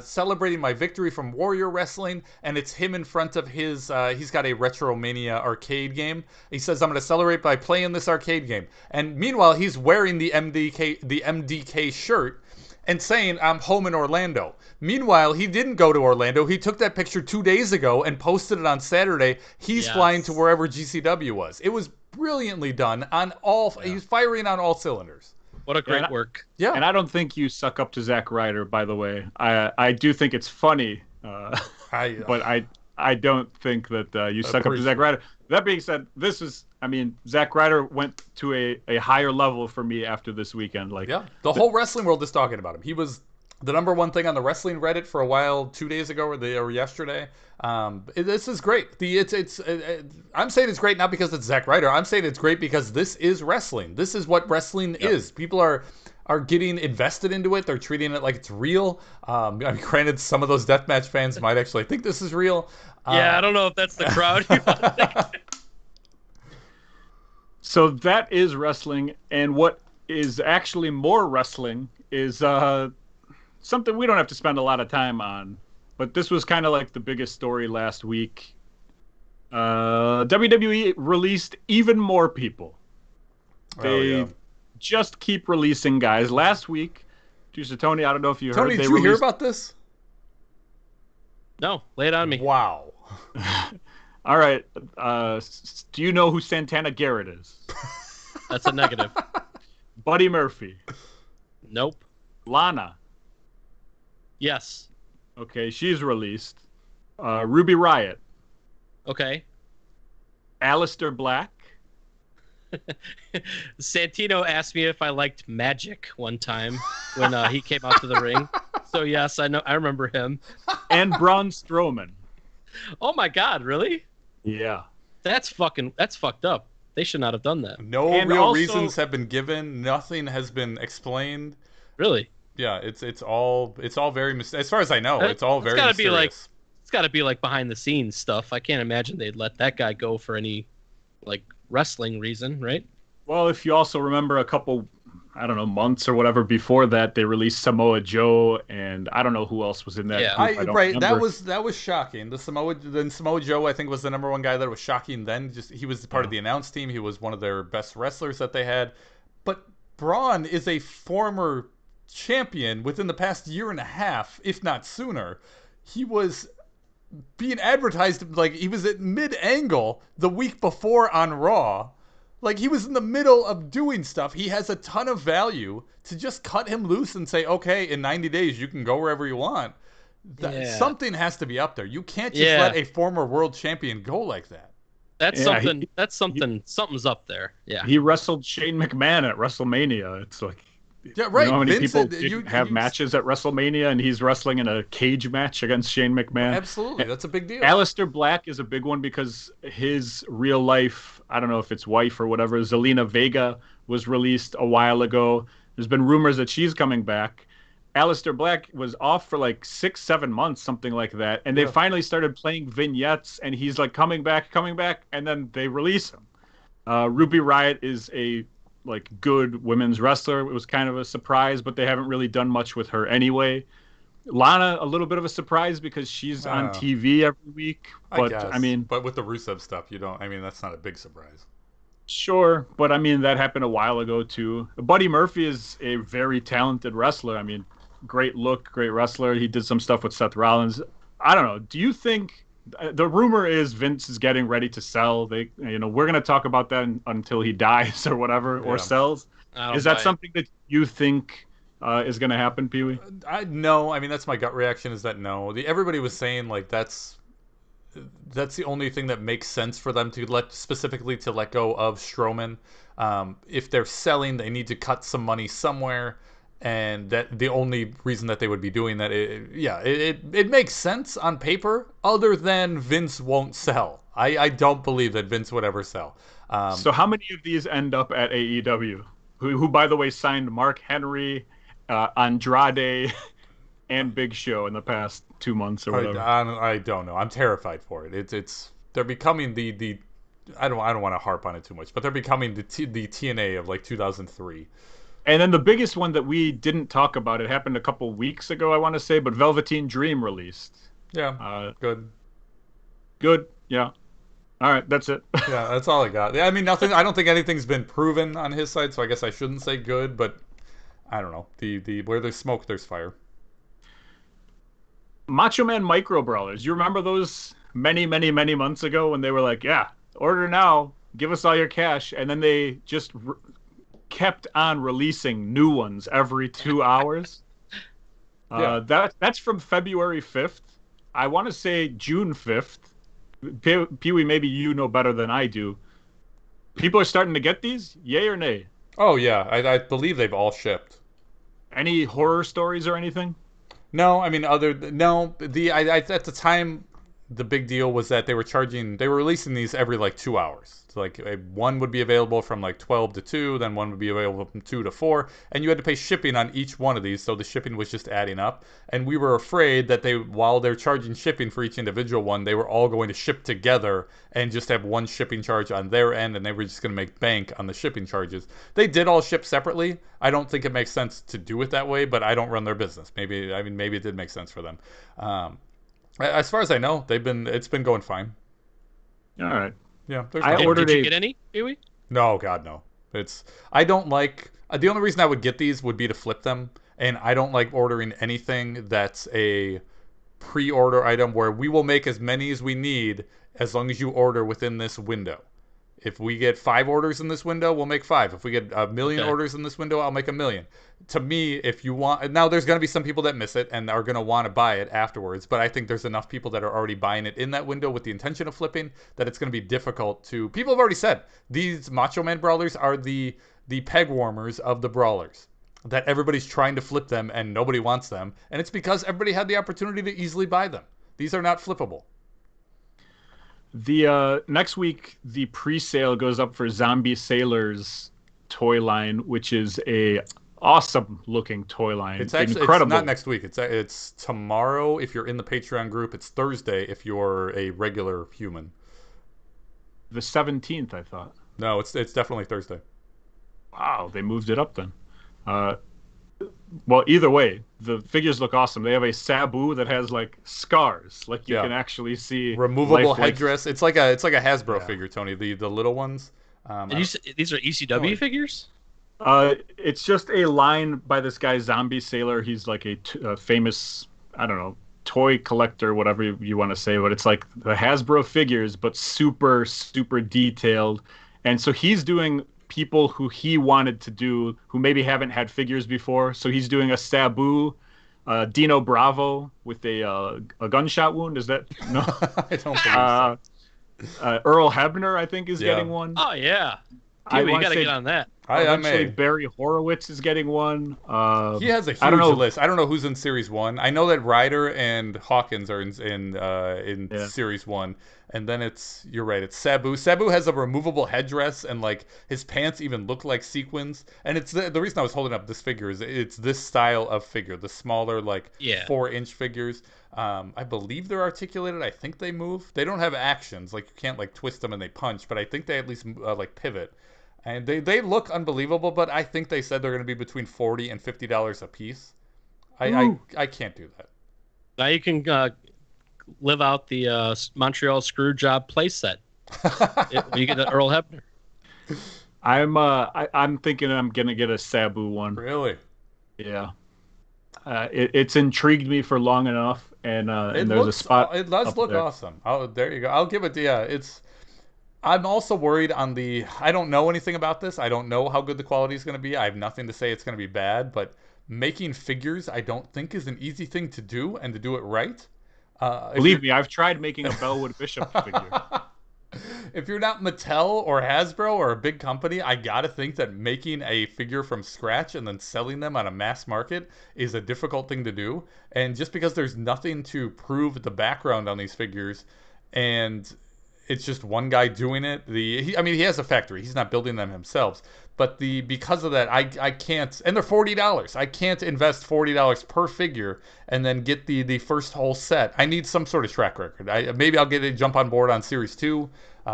celebrating my victory from Warrior Wrestling, and it's him in front of his, he's got a Retromania arcade game. He says, I'm going to celebrate by playing this arcade game. And meanwhile, he's wearing the MDK shirt and saying, I'm home in Orlando. Meanwhile, he didn't go to Orlando. He took that picture 2 days ago and posted it on Saturday. He's flying to wherever GCW was. It was brilliantly done on he's firing on all cylinders. What a great work. Yeah. And I don't think you suck up to Zack Ryder, by the way. I do think it's funny, but I don't think that you suck up to Zack Ryder. That being said, Zack Ryder went to a higher level for me after this weekend. The whole wrestling world is talking about him. He was the number one thing on the wrestling Reddit for a while, 2 days ago or yesterday. This is great. I'm saying it's great not because it's Zack Ryder. I'm saying it's great because this is wrestling. This is what wrestling is. People are getting invested into it. They're treating it like it's real. Granted, some of those deathmatch fans might actually think this is real. I don't know if that's the crowd you want to think. So that is wrestling, and what is actually more wrestling is something we don't have to spend a lot of time on, but this was kind of like the biggest story last week. WWE released even more people. They just keep releasing guys. Last week, Tony, I don't know if you heard. Tony, did you hear about this? No, lay it on me. Wow. All right. Do you know who Santana Garrett is? That's a negative. Buddy Murphy. Nope. Lana. Yes. Okay, she's released. Ruby Riott. Okay. Aleister Black. Santino asked me if I liked Magic one time when he came out to the ring. So yes, I know. I remember him. And Braun Strowman. Oh my God, really? Yeah. That's fucked up. They should not have done that. No And real also- reasons have been given. Nothing has been explained. Really? Yeah, it's all very as far as I know, it's all very gotta be mysterious. It's got to be like behind the scenes stuff. I can't imagine they'd let that guy go for any like wrestling reason, right? Well, if you also remember a couple, I don't know, months or whatever before that, they released Samoa Joe, and I don't know who else was in that Yeah. group. I don't Right, remember. that was shocking. Samoa Joe, I think, was the number one guy that was shocking then. Just he was part of the announce team. He was one of their best wrestlers that they had. But Braun is a former champion within the past year and a half, if not sooner. He was being advertised like he was at mid-angle the week before on Raw. Like, he was in the middle of doing stuff. He has a ton of value. To just cut him loose and say, okay, in 90 days, you can go wherever you want. Yeah. Something has to be up there. You can't just Yeah. let a former world champion go like that. That's Yeah, something. That's something. Something's up there. Yeah. He wrestled Shane McMahon at WrestleMania. It's like, Yeah, right. you know how many Vincent, people didn't have matches at WrestleMania, and he's wrestling in a cage match against Shane McMahon? Absolutely. That's a big deal. Aleister Black is a big one because his real life, I don't know if it's wife or whatever, Zelina Vega was released a while ago. There's been rumors that she's coming back. Aleister Black was off for like 6-7 months, something like that. And they finally started playing vignettes, and he's like coming back, and then they release him. Ruby Riott is a like good women's wrestler. It was kind of a surprise, but they haven't really done much with her anyway. Lana, a little bit of a surprise because she's on TV every week. But I mean, but with the Rusev stuff, that's not a big surprise. Sure, but I mean, that happened a while ago too. Buddy Murphy is a very talented wrestler. I mean, great look, great wrestler. He did some stuff with Seth Rollins. I don't know. Do you think the rumor is Vince is getting ready to sell? We're going to talk about that until he dies or whatever, or sells. Is that something that you think is going to happen, Peewee? No. I mean, that's my gut reaction. Is that no? Everybody was saying like that's the only thing that makes sense for them to let go of Strowman. If they're selling, they need to cut some money somewhere. And that the only reason that they would be doing that, it makes sense on paper, other than Vince won't sell. I don't believe that Vince would ever sell. So how many of these end up at AEW? Who by the way, signed Mark Henry, Andrade, and Big Show in the past 2 months or whatever? I don't know. I'm terrified for it. They're becoming the I don't want to harp on it too much, but they're becoming the TNA of like 2003. And then the biggest one that we didn't talk about, it happened a couple weeks ago, I want to say, but Velveteen Dream released. Yeah, good. Good, yeah. All right, that's it. Yeah, that's all I got. I mean, nothing. I don't think anything's been proven on his side, so I guess I shouldn't say good, but I don't know. The where there's smoke, there's fire. Macho Man Micro Brawlers. You remember those many, many, many months ago when they were like, yeah, order now, give us all your cash, and then they just kept on releasing new ones every 2 hours. That's from February 5th. I want to say June 5th. Peewee, maybe you know better than I do. People are starting to get these? Yay or nay? Oh, yeah. I believe they've all shipped. Any horror stories or anything? No, I mean, at the time, the big deal was that they were releasing these every like 2 hours. So like one would be available from like 12 to 2, then one would be available from 2 to 4, and you had to pay shipping on each one of these, so the shipping was just adding up. And we were afraid that while they're charging shipping for each individual one, they were all going to ship together and just have one shipping charge on their end, and they were just going to make bank on the shipping charges. They did all ship separately. I don't think it makes sense to do it that way, but I don't run their business. Maybe it did make sense for them. As far as I know, it's been going fine. All right. Yeah. Did you get any, Peewee? No, God, no. I don't like. The only reason I would get these would be to flip them, and I don't like ordering anything that's a pre-order item where we will make as many as we need as long as you order within this window. If we get 5 orders in this window, we'll make 5. If we get a million orders in this window, I'll make 1 million. To me, if you want, now there's going to be some people that miss it and are going to want to buy it afterwards, but I think there's enough people that are already buying it in that window with the intention of flipping that it's going to be difficult to. People have already said these Macho Man brawlers are the peg warmers of the brawlers. That everybody's trying to flip them and nobody wants them, and it's because everybody had the opportunity to easily buy them. These are not flippable. The next week, the pre-sale goes up for Zombie Sailor's toy line, which is a awesome looking toy line. It's actually incredible. It's not next week. It's tomorrow if you're in the Patreon group. It's Thursday if you're a regular human. The 17th, I thought. No, it's definitely Thursday. Wow, they moved it up then. Well, either way, the figures look awesome. They have a Sabu that has like scars, like you can actually see. Removable headdress. It's like a Hasbro figure, Tony. The little ones. These are ECW figures? It's just a line by this guy Zombie Sailor. He's like a famous, I don't know, toy collector, whatever you want to say, but it's like the Hasbro figures, but super, super detailed. And so he's doing people who he wanted to do who maybe haven't had figures before. So he's doing a Sabu, Dino Bravo with a gunshot wound. Is that no? I don't believe so. Earl Hebner, I think, is getting one. Oh yeah, Peewee, you gotta get on that. Eventually, Barry Horowitz is getting one. He has a huge list. I don't know who's in Series 1. I know that Ryder and Hawkins are in Series 1. And then you're right, it's Sabu. Sabu has a removable headdress, and like his pants even look like sequins. And it's the reason I was holding up this figure is it's this style of figure, the smaller 4-inch figures. I believe they're articulated. I think they move. They don't have actions, like you can't like twist them and they punch, but I think they at least like pivot. And they look unbelievable, but I think they said they're going to be between $40 and $50 a piece. I can't do that. Now you can live out the Montreal Screwjob playset. You get an Earl Hebner. I'm thinking I'm gonna get a Sabu one. Really? Yeah. It's intrigued me for long enough, and there's a spot. It does look awesome. There you go. I'll give it. Yeah, I'm also worried on I don't know anything about this. I don't know how good the quality is going to be. I have nothing to say it's going to be bad, but making figures I don't think is an easy thing to do and to do it right. Believe me, I've tried making a Bellwood Bishop figure. If you're not Mattel or Hasbro or a big company, I gotta think that making a figure from scratch and then selling them on a mass market is a difficult thing to do. And just because there's nothing to prove the background on these figures, and it's just one guy doing it. He has a factory. He's not building them himself. But because of that, I can't. And they're $40. I can't invest $40 per figure and then get the first whole set. I need some sort of track record. Maybe I'll jump on board on Series 2.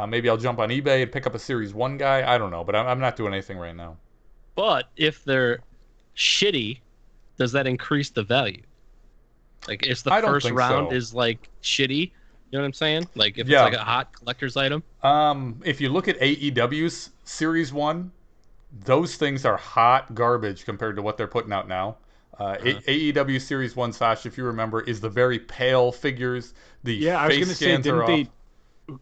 Maybe I'll jump on eBay and pick up a Series 1 guy. I don't know. But I'm not doing anything right now. But if they're shitty, does that increase the value? Like if the first round is like shitty. You know what I'm saying? Like if it's like a hot collector's item. If you look at AEW's Series 1, those things are hot garbage compared to what they're putting out now. AEW Series 1, Sasha, if you remember, is the very pale figures. I was going to say, didn't they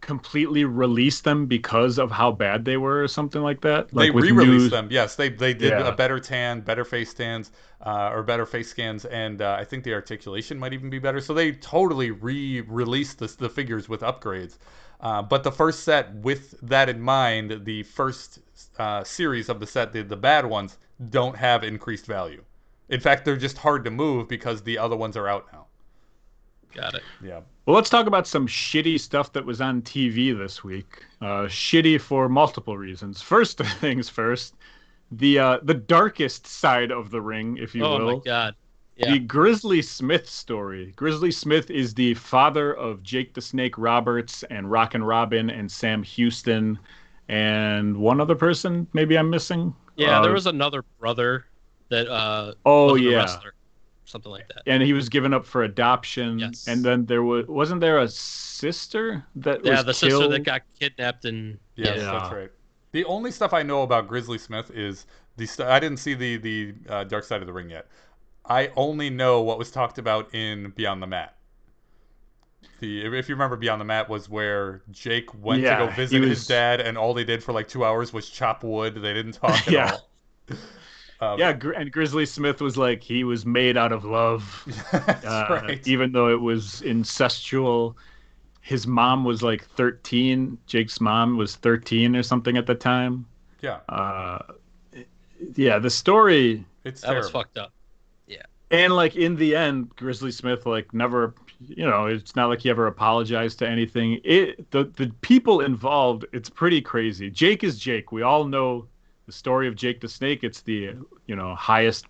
completely release them because of how bad they were or something like that? Like they re-released them. Yes, they did a better tan, better face tans, or better face scans, and I think the articulation might even be better. So they totally re-released the figures with upgrades. But the first set, with that in mind, the first series of the set, the bad ones, don't have increased value. In fact, they're just hard to move because the other ones are out now. Got it. Yeah. Well, let's talk about some shitty stuff that was on TV this week. Shitty for multiple reasons. First things first, the darkest side of the ring, if you will. Oh my God. Yeah. The Grizzly Smith story. Grizzly Smith is the father of Jake the Snake Roberts and Rockin' Robin and Sam Houston and one other person maybe I'm missing. Yeah, there was another brother that was a wrestler. Something like that. And he was given up for adoption. Yes. And then wasn't there a sister that was the killed? Sister that got kidnapped and Yes, that's right. The only stuff I know about Grizzly Smith is I didn't see the Dark Side of the Ring yet. I only know what was talked about in Beyond the Mat. If you remember, Beyond the Mat was where Jake went to Yeah, go he visit his was- dad, and all they did for like 2 hours was chop wood. They didn't talk at Yeah. all. Yeah, and Grizzly Smith was like he was made out of love, That's right. even though it was incestual. His mom was like 13. Jake's mom was 13 or something at the time. Yeah, Yeah, the story, it's That terrible. was fucked up. and like in the end, Grizzly Smith like never, it's not like he ever apologized to anything. The people involved, it's pretty crazy. Jake is Jake. We all know the story of Jake the Snake. It's the highest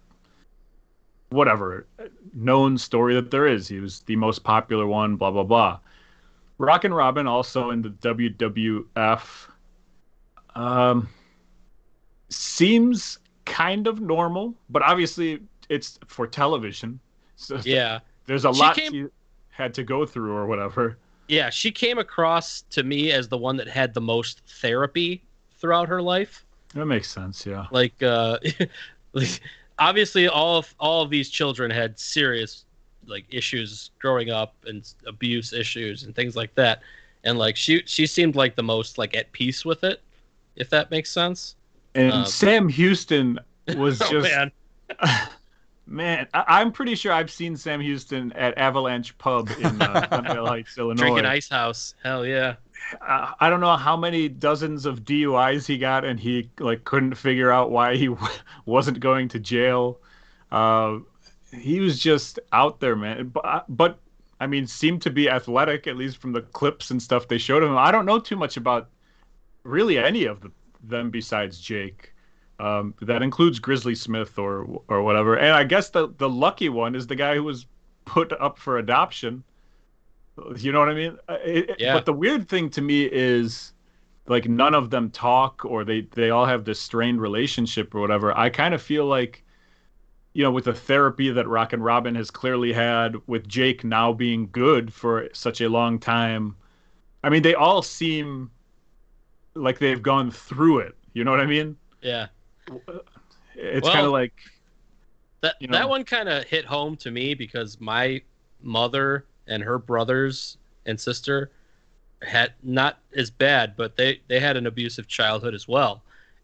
whatever known story that there is. He was the most popular one. Blah blah blah. Rockin' Robin also in the WWF seems kind of normal, but obviously it's for television. So Yeah. there's a She lot came- she had to go through or whatever. Yeah, she came across to me as the one that had the most therapy throughout her life. That makes sense, yeah. Like, like obviously, all of these children had serious like issues growing up and abuse issues and things like that. And like she seemed like the most like at peace with it, if that makes sense. And Sam Houston was Oh just man, man, I'm pretty sure I've seen Sam Houston at Avalanche Pub in Glendale Heights, Illinois. drinking Ice House, hell yeah. I don't know how many dozens of DUIs he got, and he like couldn't figure out why he wasn't going to jail. He was just out there, man. But I mean, seemed to be athletic, at least from the clips and stuff they showed him. I don't know too much about really any of them besides Jake. That includes Grizzly Smith or whatever. And I guess the lucky one is the guy who was put up for adoption. You know what I mean? Yeah. But the weird thing to me is, like, none of them talk, or they all have this strained relationship or whatever. I kind of feel like, with the therapy that Rockin' Robin has clearly had, with Jake now being good for such a long time, I mean, they all seem like they've gone through it. You know what I mean? Yeah. It's kind of like that one kind of hit home to me because my mother and her brothers and sister had not as bad, but they had an abusive childhood as well,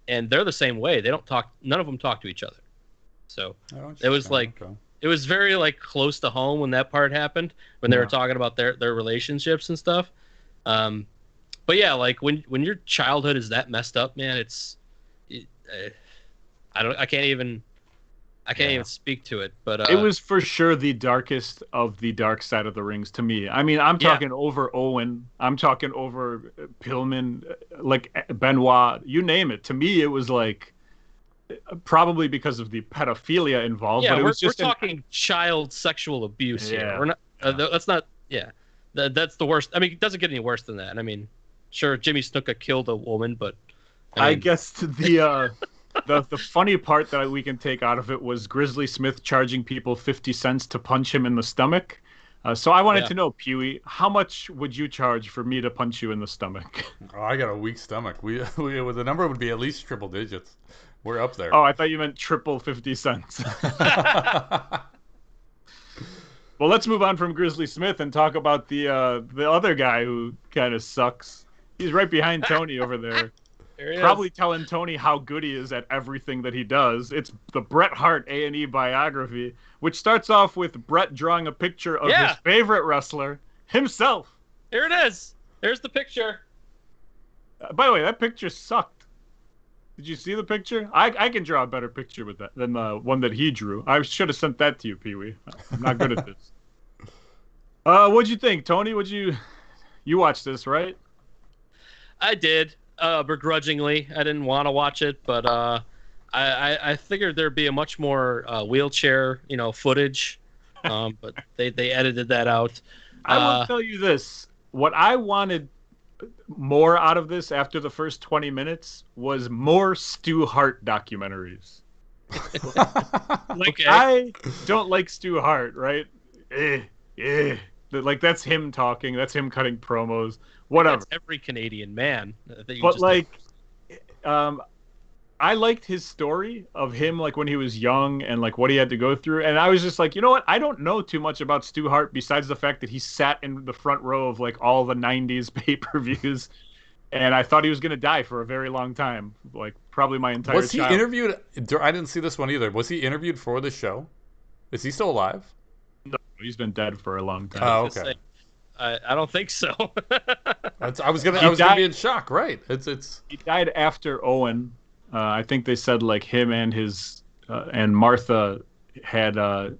and they're the same way. They don't talk. None of them talk to each other. So it was like it was very like close to home when that part happened, when they were talking about their relationships and stuff. But yeah, like when your childhood is that messed up, man, I can't even speak to it. But it was for sure the darkest of the dark side of the rings to me. I mean, I'm talking over Owen, I'm talking over Pillman, like Benoit, you name it. To me, it was like probably because of the pedophilia involved. Yeah, but we're talking child sexual abuse here. We're not. That's not. Yeah, that's the worst. I mean, it doesn't get any worse than that. I mean, sure, Jimmy Snuka killed a woman, but I guess the funny part that we can take out of it was Grizzly Smith charging people 50 cents to punch him in the stomach. So I wanted to know, Peewee, how much would you charge for me to punch you in the stomach? Oh, I got a weak stomach. The number would be at least triple digits. We're up there. Oh, I thought you meant triple 50 cents. Well, let's move on from Grizzly Smith and talk about the other guy who kind of sucks. He's right behind Tony over there. Probably telling Tony how good he is at everything that he does. It's the Bret Hart A&E biography, which starts off with Bret drawing a picture of his favorite wrestler, himself. Here it is. There's the picture. By the way, that picture sucked. Did you see the picture? I can draw a better picture with that than the one that he drew. I should have sent that to you, Peewee. I'm not good at this. What'd you think, Tony? You watched this, right? I did. Begrudgingly, I didn't want to watch it, but I figured there'd be a much more wheelchair, footage, but they edited that out. I will tell you this: what I wanted more out of this after the first 20 minutes was more Stu Hart documentaries. Okay. I don't like Stu Hart, right? Like that's him talking, that's him cutting promos. Whatever. That's every Canadian man. But like, I liked his story of him, like when he was young and like what he had to go through. And I was just like, you know what? I don't know too much about Stu Hart besides the fact that he sat in the front row of like all the 90s pay-per-views. And I thought he was going to die for a very long time, like probably my entire Was he childhood. interviewed? I didn't see this one either. Was he interviewed for the show? Is he still alive? No, he's been dead for a long time. Oh, Just okay. say, I don't think so. I was gonna died- be in shock. Right? It's. He died after Owen. I think they said like him and his and Martha had a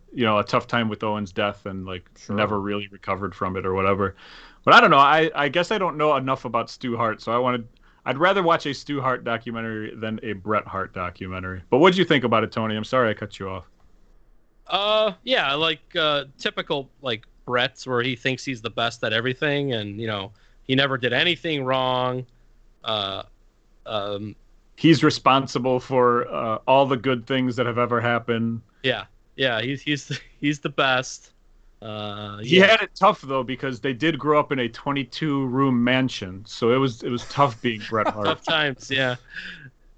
tough time with Owen's death and like Sure. never really recovered from it or whatever. But I don't know. I guess I don't know enough about Stu Hart, so I'd rather watch a Stu Hart documentary than a Bret Hart documentary. But what'd you think about it, Tony? I'm sorry I cut you off. Yeah, like typical like Brett's where he thinks he's the best at everything, and he never did anything wrong. He's responsible for all the good things that have ever happened. Yeah, he's the best. He had it tough though because they did grow up in a 22-room mansion, so it was tough being Bret Hart. Tough times, yeah.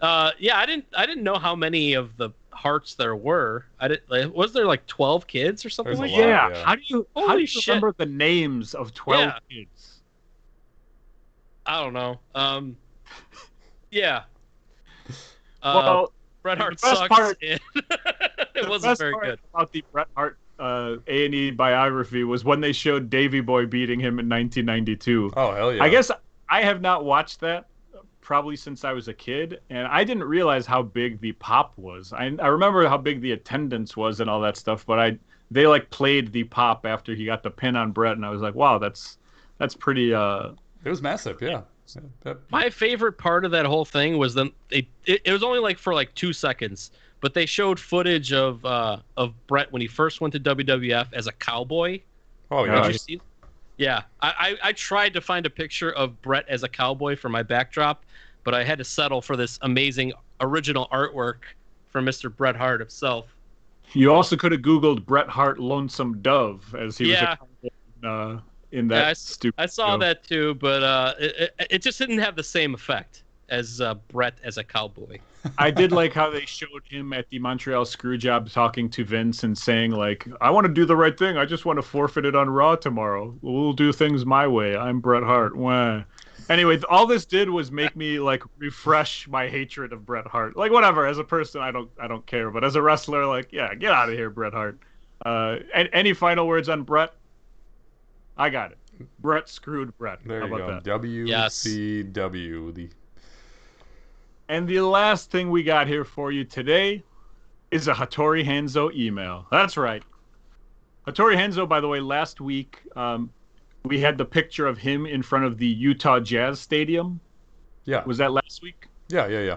Yeah, I didn't know how many of the Harts there were. Was there like 12 kids or something There's a like lot. that? Yeah. Yeah. How do you Holy shit. remember the names of 12 Yeah. kids? I don't know. Yeah. Well, Bret Hart the best sucks. part- and it the wasn't best very part good. about the Bret Hart A&E biography was when they showed Davey Boy beating him in 1992. Oh hell yeah! I guess I have not watched that probably since I was a kid, and I didn't realize how big the pop was. I remember how big the attendance was and all that stuff, but they like played the pop after he got the pin on Bret, and I was like, wow, that's pretty. it was massive. Yeah. My favorite part of that whole thing was it was only like for like 2 seconds, but they showed footage of Bret when he first went to WWF as a cowboy. Oh Yeah. yeah. Did you see? Yeah, I tried to find a picture of Bret as a cowboy for my backdrop, but I had to settle for this amazing original artwork from Mr. Bret Hart himself. You also could have Googled Bret Hart Lonesome Dove as he Yeah. was in that Yeah, stupid. I saw show. that too, but it just didn't have the same effect as Bret as a cowboy. I did like how they showed him at the Montreal Screwjob talking to Vince and saying like, "I want to do the right thing. I just want to forfeit it on Raw tomorrow. We'll do things my way. I'm Bret Hart." Wah. Anyway, all this did was make me like refresh my hatred of Bret Hart. Like whatever, as a person, I don't care, but as a wrestler, like yeah, get out of here, Bret Hart. And any final words on Bret? I got it. Bret screwed Bret. There How you about go. that? WCW. The And the last thing we got here for you today is a Hattori Hanzo email. That's right. Hattori Hanzo, by the way, last week we had the picture of him in front of the Utah Jazz Stadium. yeah. Was that last week? Yeah.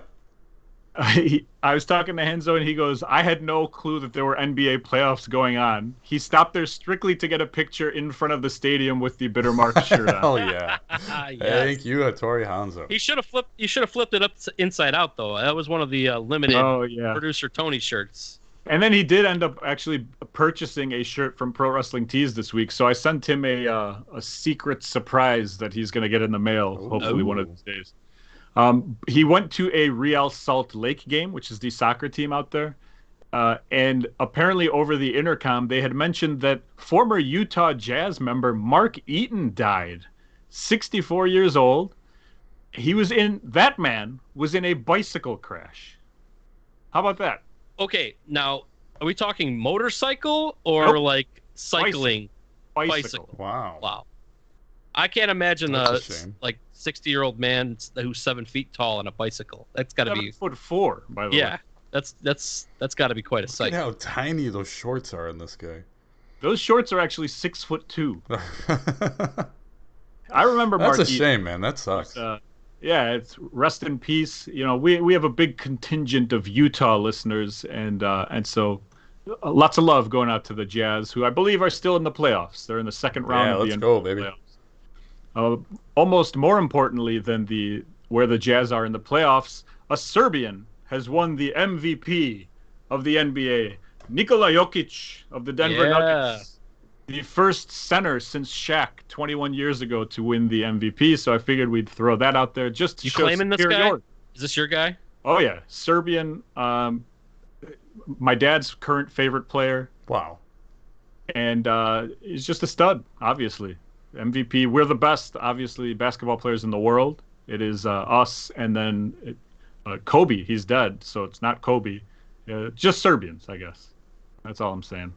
I was talking to Hanzo and he goes, I had no clue that there were NBA playoffs going on. He stopped there strictly to get a picture in front of the stadium with the Bitter Mark shirt on. Hell yeah. Yes. Thank you, Hattori Hanzo. He should have flipped. You should have flipped it up inside out though. That was one of the limited Oh, yeah. producer Tony shirts. And then he did end up actually purchasing a shirt from Pro Wrestling Tees this week. So I sent him a secret surprise that he's going to get in the mail, hopefully one of these days. He went to a Real Salt Lake game, which is the soccer team out there. And apparently over the intercom, they had mentioned that former Utah Jazz member Mark Eaton died, 64 years old. That man was in a bicycle crash. How about that? Okay, now are we talking motorcycle or Nope. like cycling? Bicycle. Wow. Wow. I can't imagine That's a shame. like 60-year-old man who's 7 feet tall on a bicycle. That's got to be 7'4", by the way. yeah. That's got to be quite a Look sight. at how tiny those shorts are in this guy. Those shorts are actually 6'2". I remember That's Mark a Eaton. shame, man. That sucks. Yeah, it's rest in peace. You know, we have a big contingent of Utah listeners, and so lots of love going out to the Jazz, who I believe are still in the playoffs. They're in the second round Yeah, of the let's NBA go, baby. playoffs. Almost more importantly than where the Jazz are in the playoffs, a Serbian has won the MVP of the NBA, Nikola Jokic of the Denver Yeah. Nuggets. The first center since Shaq 21 years ago to win the MVP, so I figured we'd throw that out there just to You show claiming this guy? superiority. Is this your guy? Oh yeah, Serbian. My dad's current favorite player, Wow. and he's just a stud. Obviously, MVP. We're the best, obviously, basketball players in the world. It is us, and then Kobe. He's dead, so it's not Kobe. Just Serbians, I guess. That's all I'm saying.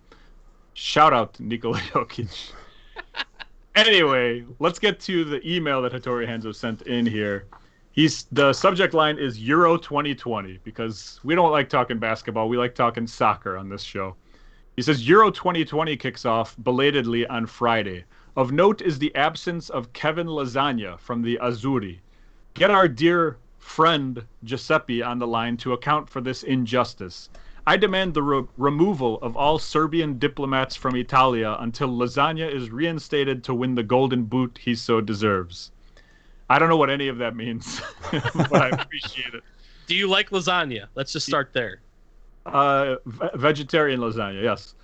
Shout out to Nikola Jokic. Anyway, let's get to the email that Hattori Hanzo sent in here. The subject line is Euro 2020 because we don't like talking basketball. We like talking soccer on this show. He says Euro 2020 kicks off belatedly on Friday. Of note is the absence of Kevin Lasagna from the Azzurri. Get our dear friend Giuseppe on the line to account for this injustice. I demand the removal of all Serbian diplomats from Italia until Lasagna is reinstated to win the golden boot he so deserves. I don't know what any of that means, but I appreciate it. Do you like lasagna? Let's just start there. Vegetarian lasagna, yes.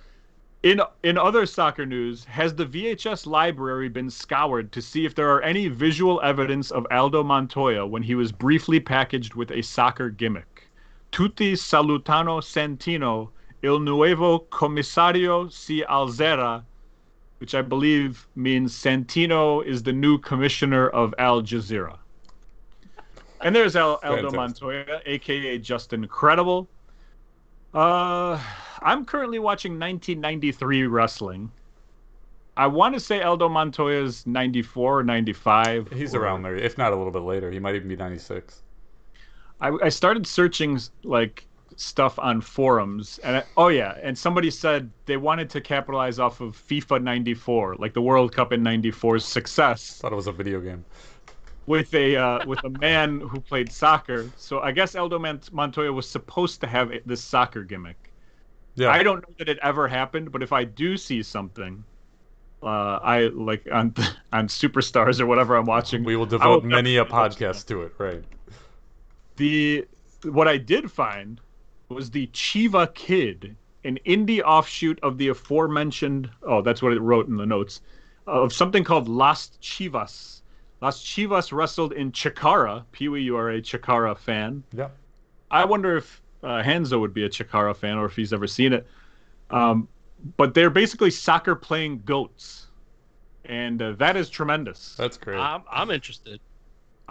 In other soccer news, has the VHS library been scoured to see if there are any visual evidence of Aldo Montoya when he was briefly packaged with a soccer gimmick? Tutti salutano Santino, il nuovo commissario si alzerà, which I believe means Santino is the new commissioner of Al Jazeera. And there's Aldo Montoya, a.k.a. Justin Credible. I'm currently watching 1993 wrestling. I want to say Aldo Montoya's 94 or 95. He's around there, if not a little bit later. He might even be 96. I started searching like stuff on forums, and and somebody said they wanted to capitalize off of FIFA 94, like the World Cup in 94's success. Thought it was a video game. With a man who played soccer. So I guess Aldo Montoya was supposed to have this soccer gimmick. Yeah. I don't know that it ever happened, but if I do see something, I like on Superstars or whatever I'm watching, we will devote many a podcast to it, right? What I did find was the Chiva Kid, an indie offshoot of the aforementioned, that's what it wrote in the notes, of something called Las Chivas. Las Chivas wrestled in Chikara. Peewee, you are a Chikara fan. Yeah. I wonder if Hanzo would be a Chikara fan or if he's ever seen it. But they're basically soccer-playing goats. And that is tremendous. That's great. I'm interested.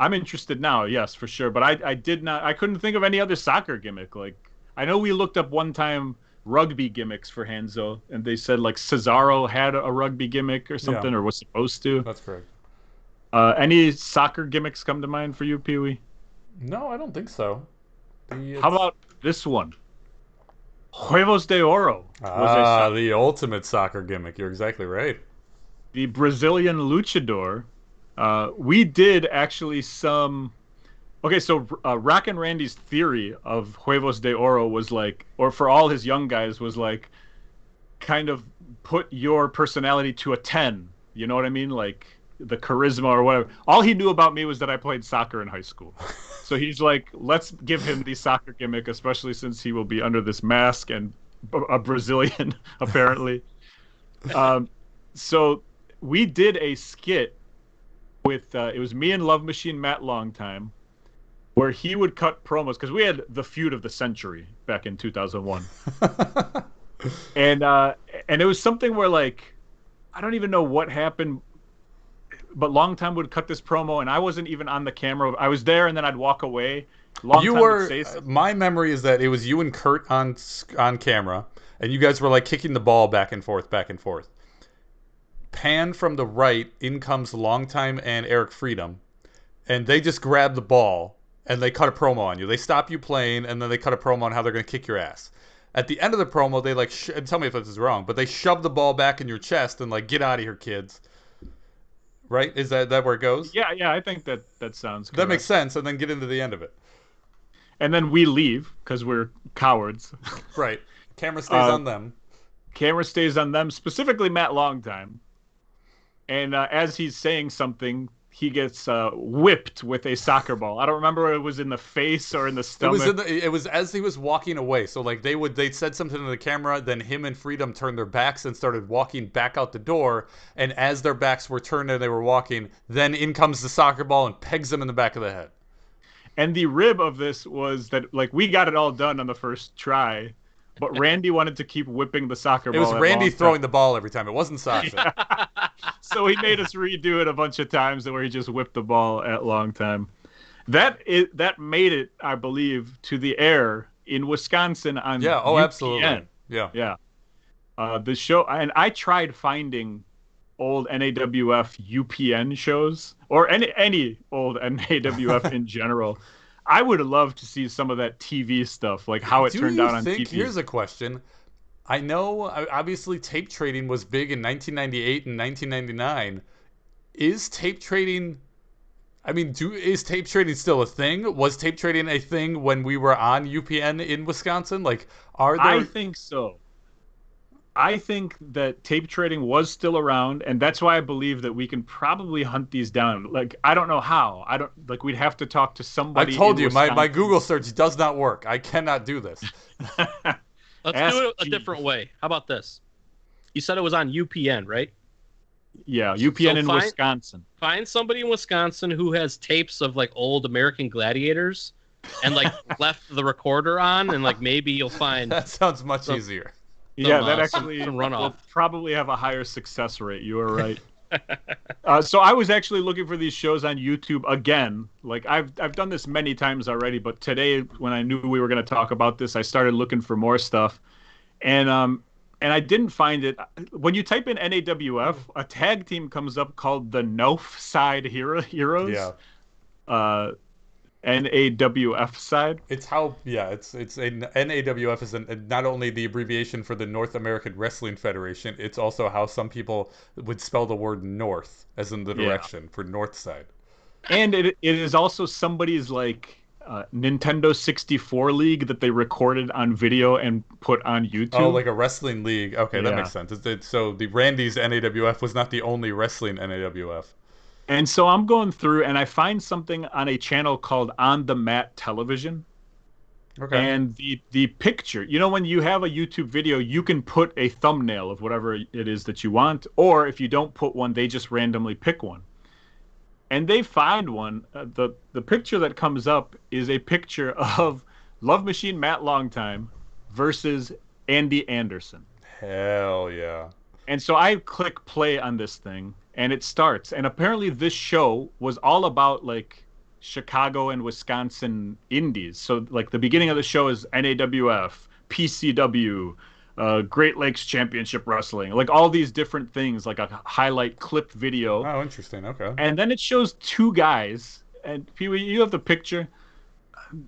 I'm interested now, yes, for sure. But I couldn't think of any other soccer gimmick. Like, I know we looked up one time rugby gimmicks for Hanzo, and they said like Cesaro had a rugby gimmick or something, or was supposed to. That's correct. Any soccer gimmicks come to mind for you, Peewee? No, I don't think so. How about this one? Huevos de Oro. The ultimate soccer gimmick. You're exactly right. The Brazilian luchador. We did actually some... Okay, so Rock and Randy's theory of Huevos de Oro was like, or for all his young guys, was like, kind of put your personality to a 10. You know what I mean? Like, the charisma or whatever. All he knew about me was that I played soccer in high school. So he's like, let's give him the soccer gimmick, especially since he will be under this mask and a Brazilian, apparently. So we did a skit with, it was me and Love Machine Matt Longtime, where he would cut promos, because we had the feud of the century back in 2001. And it was something where, like, I don't even know what happened, but Longtime would cut this promo, and I wasn't even on the camera. I was there, and then I'd walk away. Longtime would say something. My memory is that it was you and Kurt on camera, and you guys were like kicking the ball back and forth, back and forth. Pan from the right, in comes Longtime and Eric Freedom, and they just grab the ball, and they cut a promo on you. They stop you playing, and then they cut a promo on how they're going to kick your ass. At the end of the promo, they like, and tell me if this is wrong, but they shove the ball back in your chest and like, get out of here, kids. Right? Is that where it goes? Yeah, I think that sounds correct. That makes sense, and then get into the end of it. And then we leave, because we're cowards. Right. Camera stays on them. Camera stays on them, specifically Matt Longtime. And as he's saying something, he gets whipped with a soccer ball. I don't remember if it was in the face or in the stomach. It was as he was walking away. So like they said something to the camera, then him and Freedom turned their backs and started walking back out the door. And as their backs were turned and they were walking, then in comes the soccer ball and pegs him in the back of the head. And the rib of this was that, like, we got it all done on the first try, but Randy wanted to keep whipping the soccer ball. It was Randy throwing the ball every time. It wasn't Sasha. So he made us redo it a bunch of times where he just whipped the ball at long time. That made it, I believe, to the air in Wisconsin on UPN. Absolutely. Yeah. The show, and I tried finding old NAWF UPN shows, or any old NAWF in general. I would love to see some of that TV stuff, like how it turned out on TV. Here's a question. I know, obviously, tape trading was big in 1998 and 1999. Is tape trading... I mean, is tape trading still a thing? Was tape trading a thing when we were on UPN in Wisconsin? Like, are there... I think so. I think that tape trading was still around, and that's why I believe that we can probably hunt these down. Like, I don't know how. We'd have to talk to somebody. I told you, my Google search does not work. I cannot do this. Let's do it a different way. How about this? You said it was on UPN, right? Yeah, UPN in Wisconsin. Find somebody in Wisconsin who has tapes of like old American gladiators and like left the recorder on, and like maybe you'll find... That sounds much easier. Yeah, that actually will probably have a higher success rate. You are right. So I was actually looking for these shows on YouTube again. Like I've done this many times already, but today when I knew we were going to talk about this, I started looking for more stuff, and I didn't find it. When you type in NAWF, a tag team comes up called the North Side Heroes. Yeah. NAWF side. It's how, it's a NAWF is not only the abbreviation for the North American Wrestling Federation, it's also how some people would spell the word north, as in the direction for north side. And it is also somebody's like Nintendo 64 league that they recorded on video and put on YouTube. Oh, like a wrestling league. Okay, that makes sense. So the Randy's NAWF was not the only wrestling NAWF. And so I'm going through and I find something on a channel called On the Mat Television. Okay. And the picture, when you have a YouTube video, you can put a thumbnail of whatever it is that you want. Or if you don't put one, they just randomly pick one. And they find one. The picture that comes up is a picture of Love Machine Matt Longtime versus Andy Anderson. Hell yeah. And so I click play on this thing. And it starts. And apparently this show was all about, like, Chicago and Wisconsin indies. So, like, the beginning of the show is NAWF, PCW, Great Lakes Championship Wrestling. Like, all these different things, like a highlight clip video. Oh, interesting. Okay. And then it shows two guys. And, Peewee, you have the picture.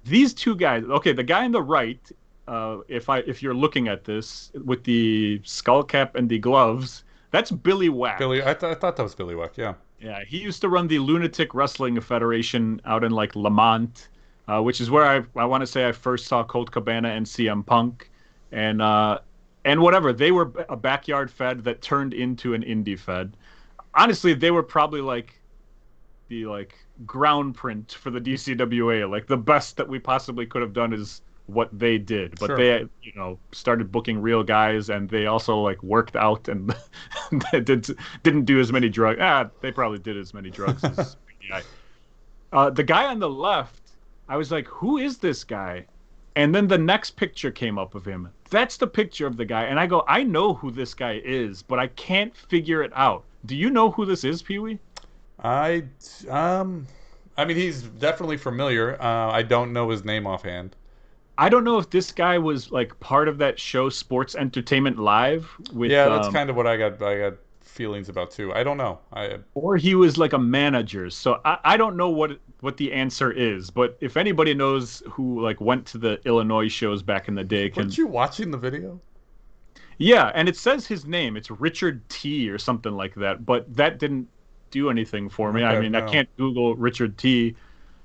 These two guys. Okay, the guy on the right, if you're looking at this, with the skull cap and the gloves... That's Billy Wack. I thought that was Billy Wack, yeah. Yeah, he used to run the Lunatic Wrestling Federation out in, like, Lamont, which is where I want to say I first saw Colt Cabana and CM Punk. And whatever, they were a backyard fed that turned into an indie fed. Honestly, they were probably, like, the, like, ground print for the DCWA. Like, the best that we possibly could have done is what they did, but they started booking real guys, and they also like worked out and didn't do as many drugs. They probably did as many drugs as the guy on the left. I was like, who is this guy? And then the next picture came up of him. That's the picture of the guy, and I go, I know who this guy is, but I can't figure it out. Do you know who this is, Peewee? I mean, he's definitely familiar. I don't know his name offhand. I don't know if this guy was like part of that show Sports Entertainment Live with that's kind of what I got feelings about too. I don't know. Or he was like a manager. So I don't know what the answer is, but if anybody knows who like went to the Illinois shows back in the day, weren't you watching the video? Yeah, and it says his name. It's Richard T or something like that, but that didn't do anything for me. Okay, I mean, I can't Google Richard T.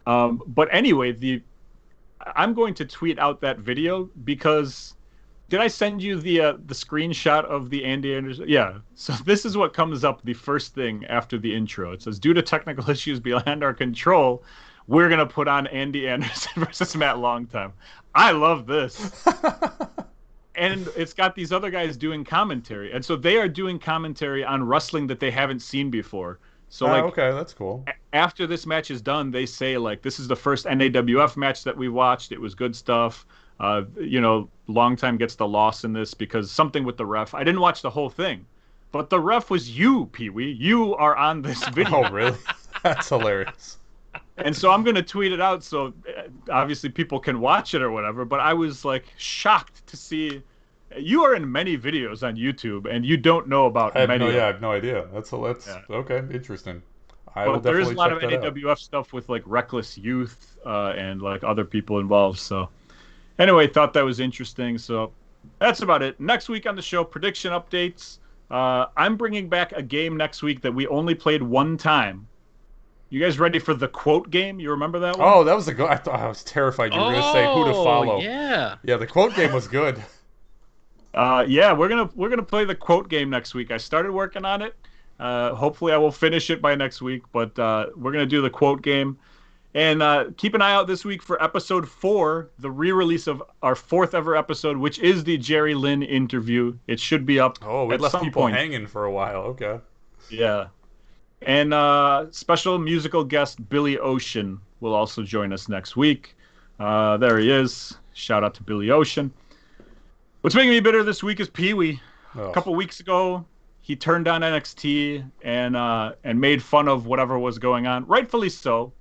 But anyway, I'm going to tweet out that video because did I send you the screenshot of the Andy Anderson? Yeah. So this is what comes up the first thing after the intro. It says, due to technical issues beyond our control, we're going to put on Andy Anderson versus Matt Longtime. I love this. And it's got these other guys doing commentary. And so they are doing commentary on wrestling that they haven't seen before. So like, okay, that's cool. After this match is done, they say like, this is the first NAWF match that we watched. It was good stuff. Long time gets the loss in this because something with the ref. I didn't watch the whole thing, but the ref was you, Peewee. You are on this video. Oh, really? That's hilarious. And so I'm going to tweet it out so obviously people can watch it or whatever. But I was like shocked to see you are in many videos on YouTube and you don't know about many. I have no idea. That's okay. Interesting. But there is a lot of NAWF stuff with like Reckless Youth and like other people involved. So anyway, thought that was interesting. So that's about it. Next week on the show, prediction updates. I'm bringing back a game next week that we only played one time. You guys ready for the quote game? You remember that one? Oh, that was a good. I was terrified you were going to say who to follow. Yeah. Yeah, the quote game was good. Yeah, we're gonna play the quote game next week. I started working on it. Hopefully, I will finish it by next week. But we're gonna do the quote game, and keep an eye out this week for episode 4, the re-release of our 4th ever episode, which is the Jerry Lynn interview. It should be up. Oh, we left people hanging for a while. Okay. Yeah. And special musical guest Billy Ocean will also join us next week. There he is. Shout out to Billy Ocean. What's making me bitter this week is Peewee. A couple weeks ago, he turned on NXT and made fun of whatever was going on. Rightfully so.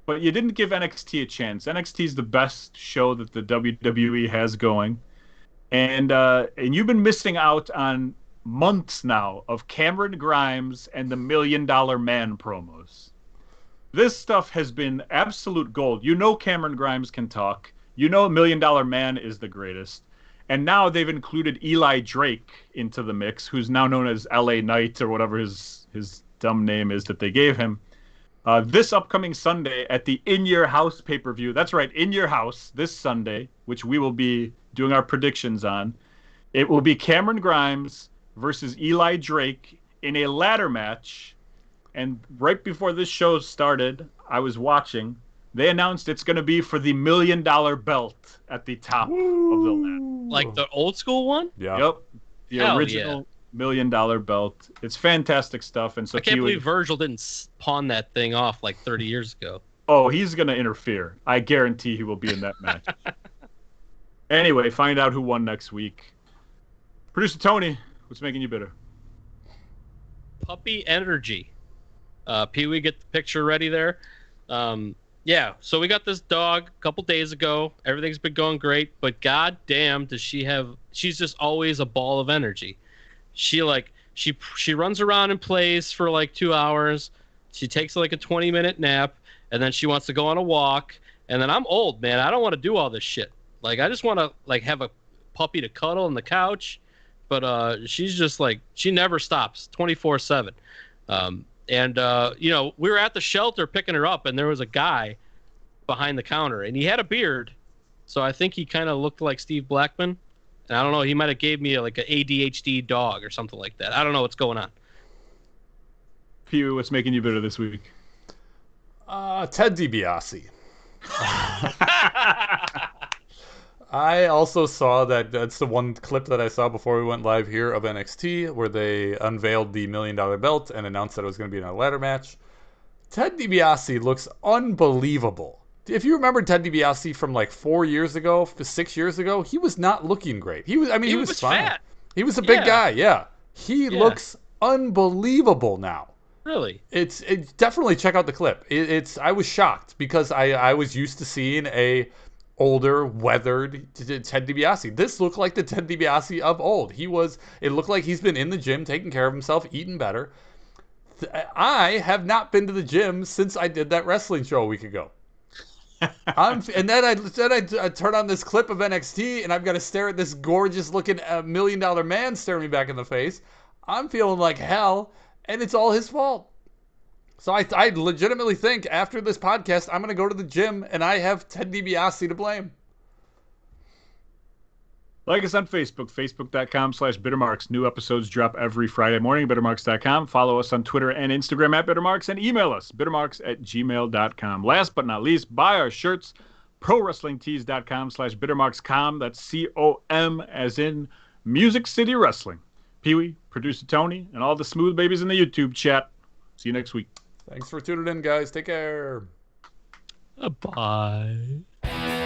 But you didn't give NXT a chance. NXT is the best show that the WWE has going. And you've been missing out on months now of Cameron Grimes and the $1 Million Man promos. This stuff has been absolute gold. You know Cameron Grimes can talk. You know $1 Million Man is the greatest. And now they've included Eli Drake into the mix, who's now known as LA Knight or whatever his dumb name is that they gave him. This upcoming Sunday at the In Your House pay-per-view. That's right, In Your House this Sunday, which we will be doing our predictions on. It will be Cameron Grimes versus Eli Drake in a ladder match. And right before this show started, I was watching. They announced it's going to be for the $1 million belt at the top of the ladder. Like the old school one? Yeah. Yep. The original $1 million belt. It's fantastic stuff. And so I can't believe Virgil didn't pawn that thing off like 30 years ago. Oh, he's going to interfere. I guarantee he will be in that match. Anyway, find out who won next week. Producer Tony, what's making you bitter? Puppy energy. Peewee, get the picture ready there. Yeah, so we got this dog a couple days ago. Everything's been going great, but goddamn, does she's just always a ball of energy. She runs around and plays for like 2 hours. She takes like a 20-minute nap, and then she wants to go on a walk. And then I'm old, man. I don't want to do all this shit. Like, I just want to like have a puppy to cuddle on the couch. But she's just like, she never stops 24/7. We were at the shelter picking her up, and there was a guy behind the counter, and he had a beard. So I think he kind of looked like Steve Blackman. And I don't know, he might have gave me like an ADHD dog or something like that. I don't know what's going on. Pew, what's making you bitter this week? Ted DiBiase. I also saw that's the one clip that I saw before we went live here of NXT where they unveiled the $1 million belt and announced that it was going to be in a ladder match. Ted DiBiase looks unbelievable. If you remember Ted DiBiase from like 4 years ago, 6 years ago, he was not looking great. He was fine. Fat. He was a big guy, yeah. He looks unbelievable now. Really? It's definitely check out the clip. I was shocked because I was used to seeing a older, weathered Ted DiBiase. This looked like the Ted DiBiase of old. It looked like he's been in the gym, taking care of himself, eating better. I have not been to the gym since I did that wrestling show a week ago. And then I turn on this clip of NXT, and I've got to stare at this gorgeous-looking $1 million man staring me back in the face. I'm feeling like hell, and it's all his fault. So I legitimately think after this podcast, I'm going to go to the gym, and I have Ted DiBiase to blame. Like us on Facebook, facebook.com/bittermarks. New episodes drop every Friday morning, bittermarks.com. Follow us on Twitter and Instagram at bittermarks, and email us, bittermarks@gmail.com. Last but not least, buy our shirts, prowrestlingtees.com/bittermarkscom. That's COM as in Music City Wrestling. Peewee, producer Tony, and all the smooth babies in the YouTube chat. See you next week. Thanks for tuning in, guys. Take care. Bye.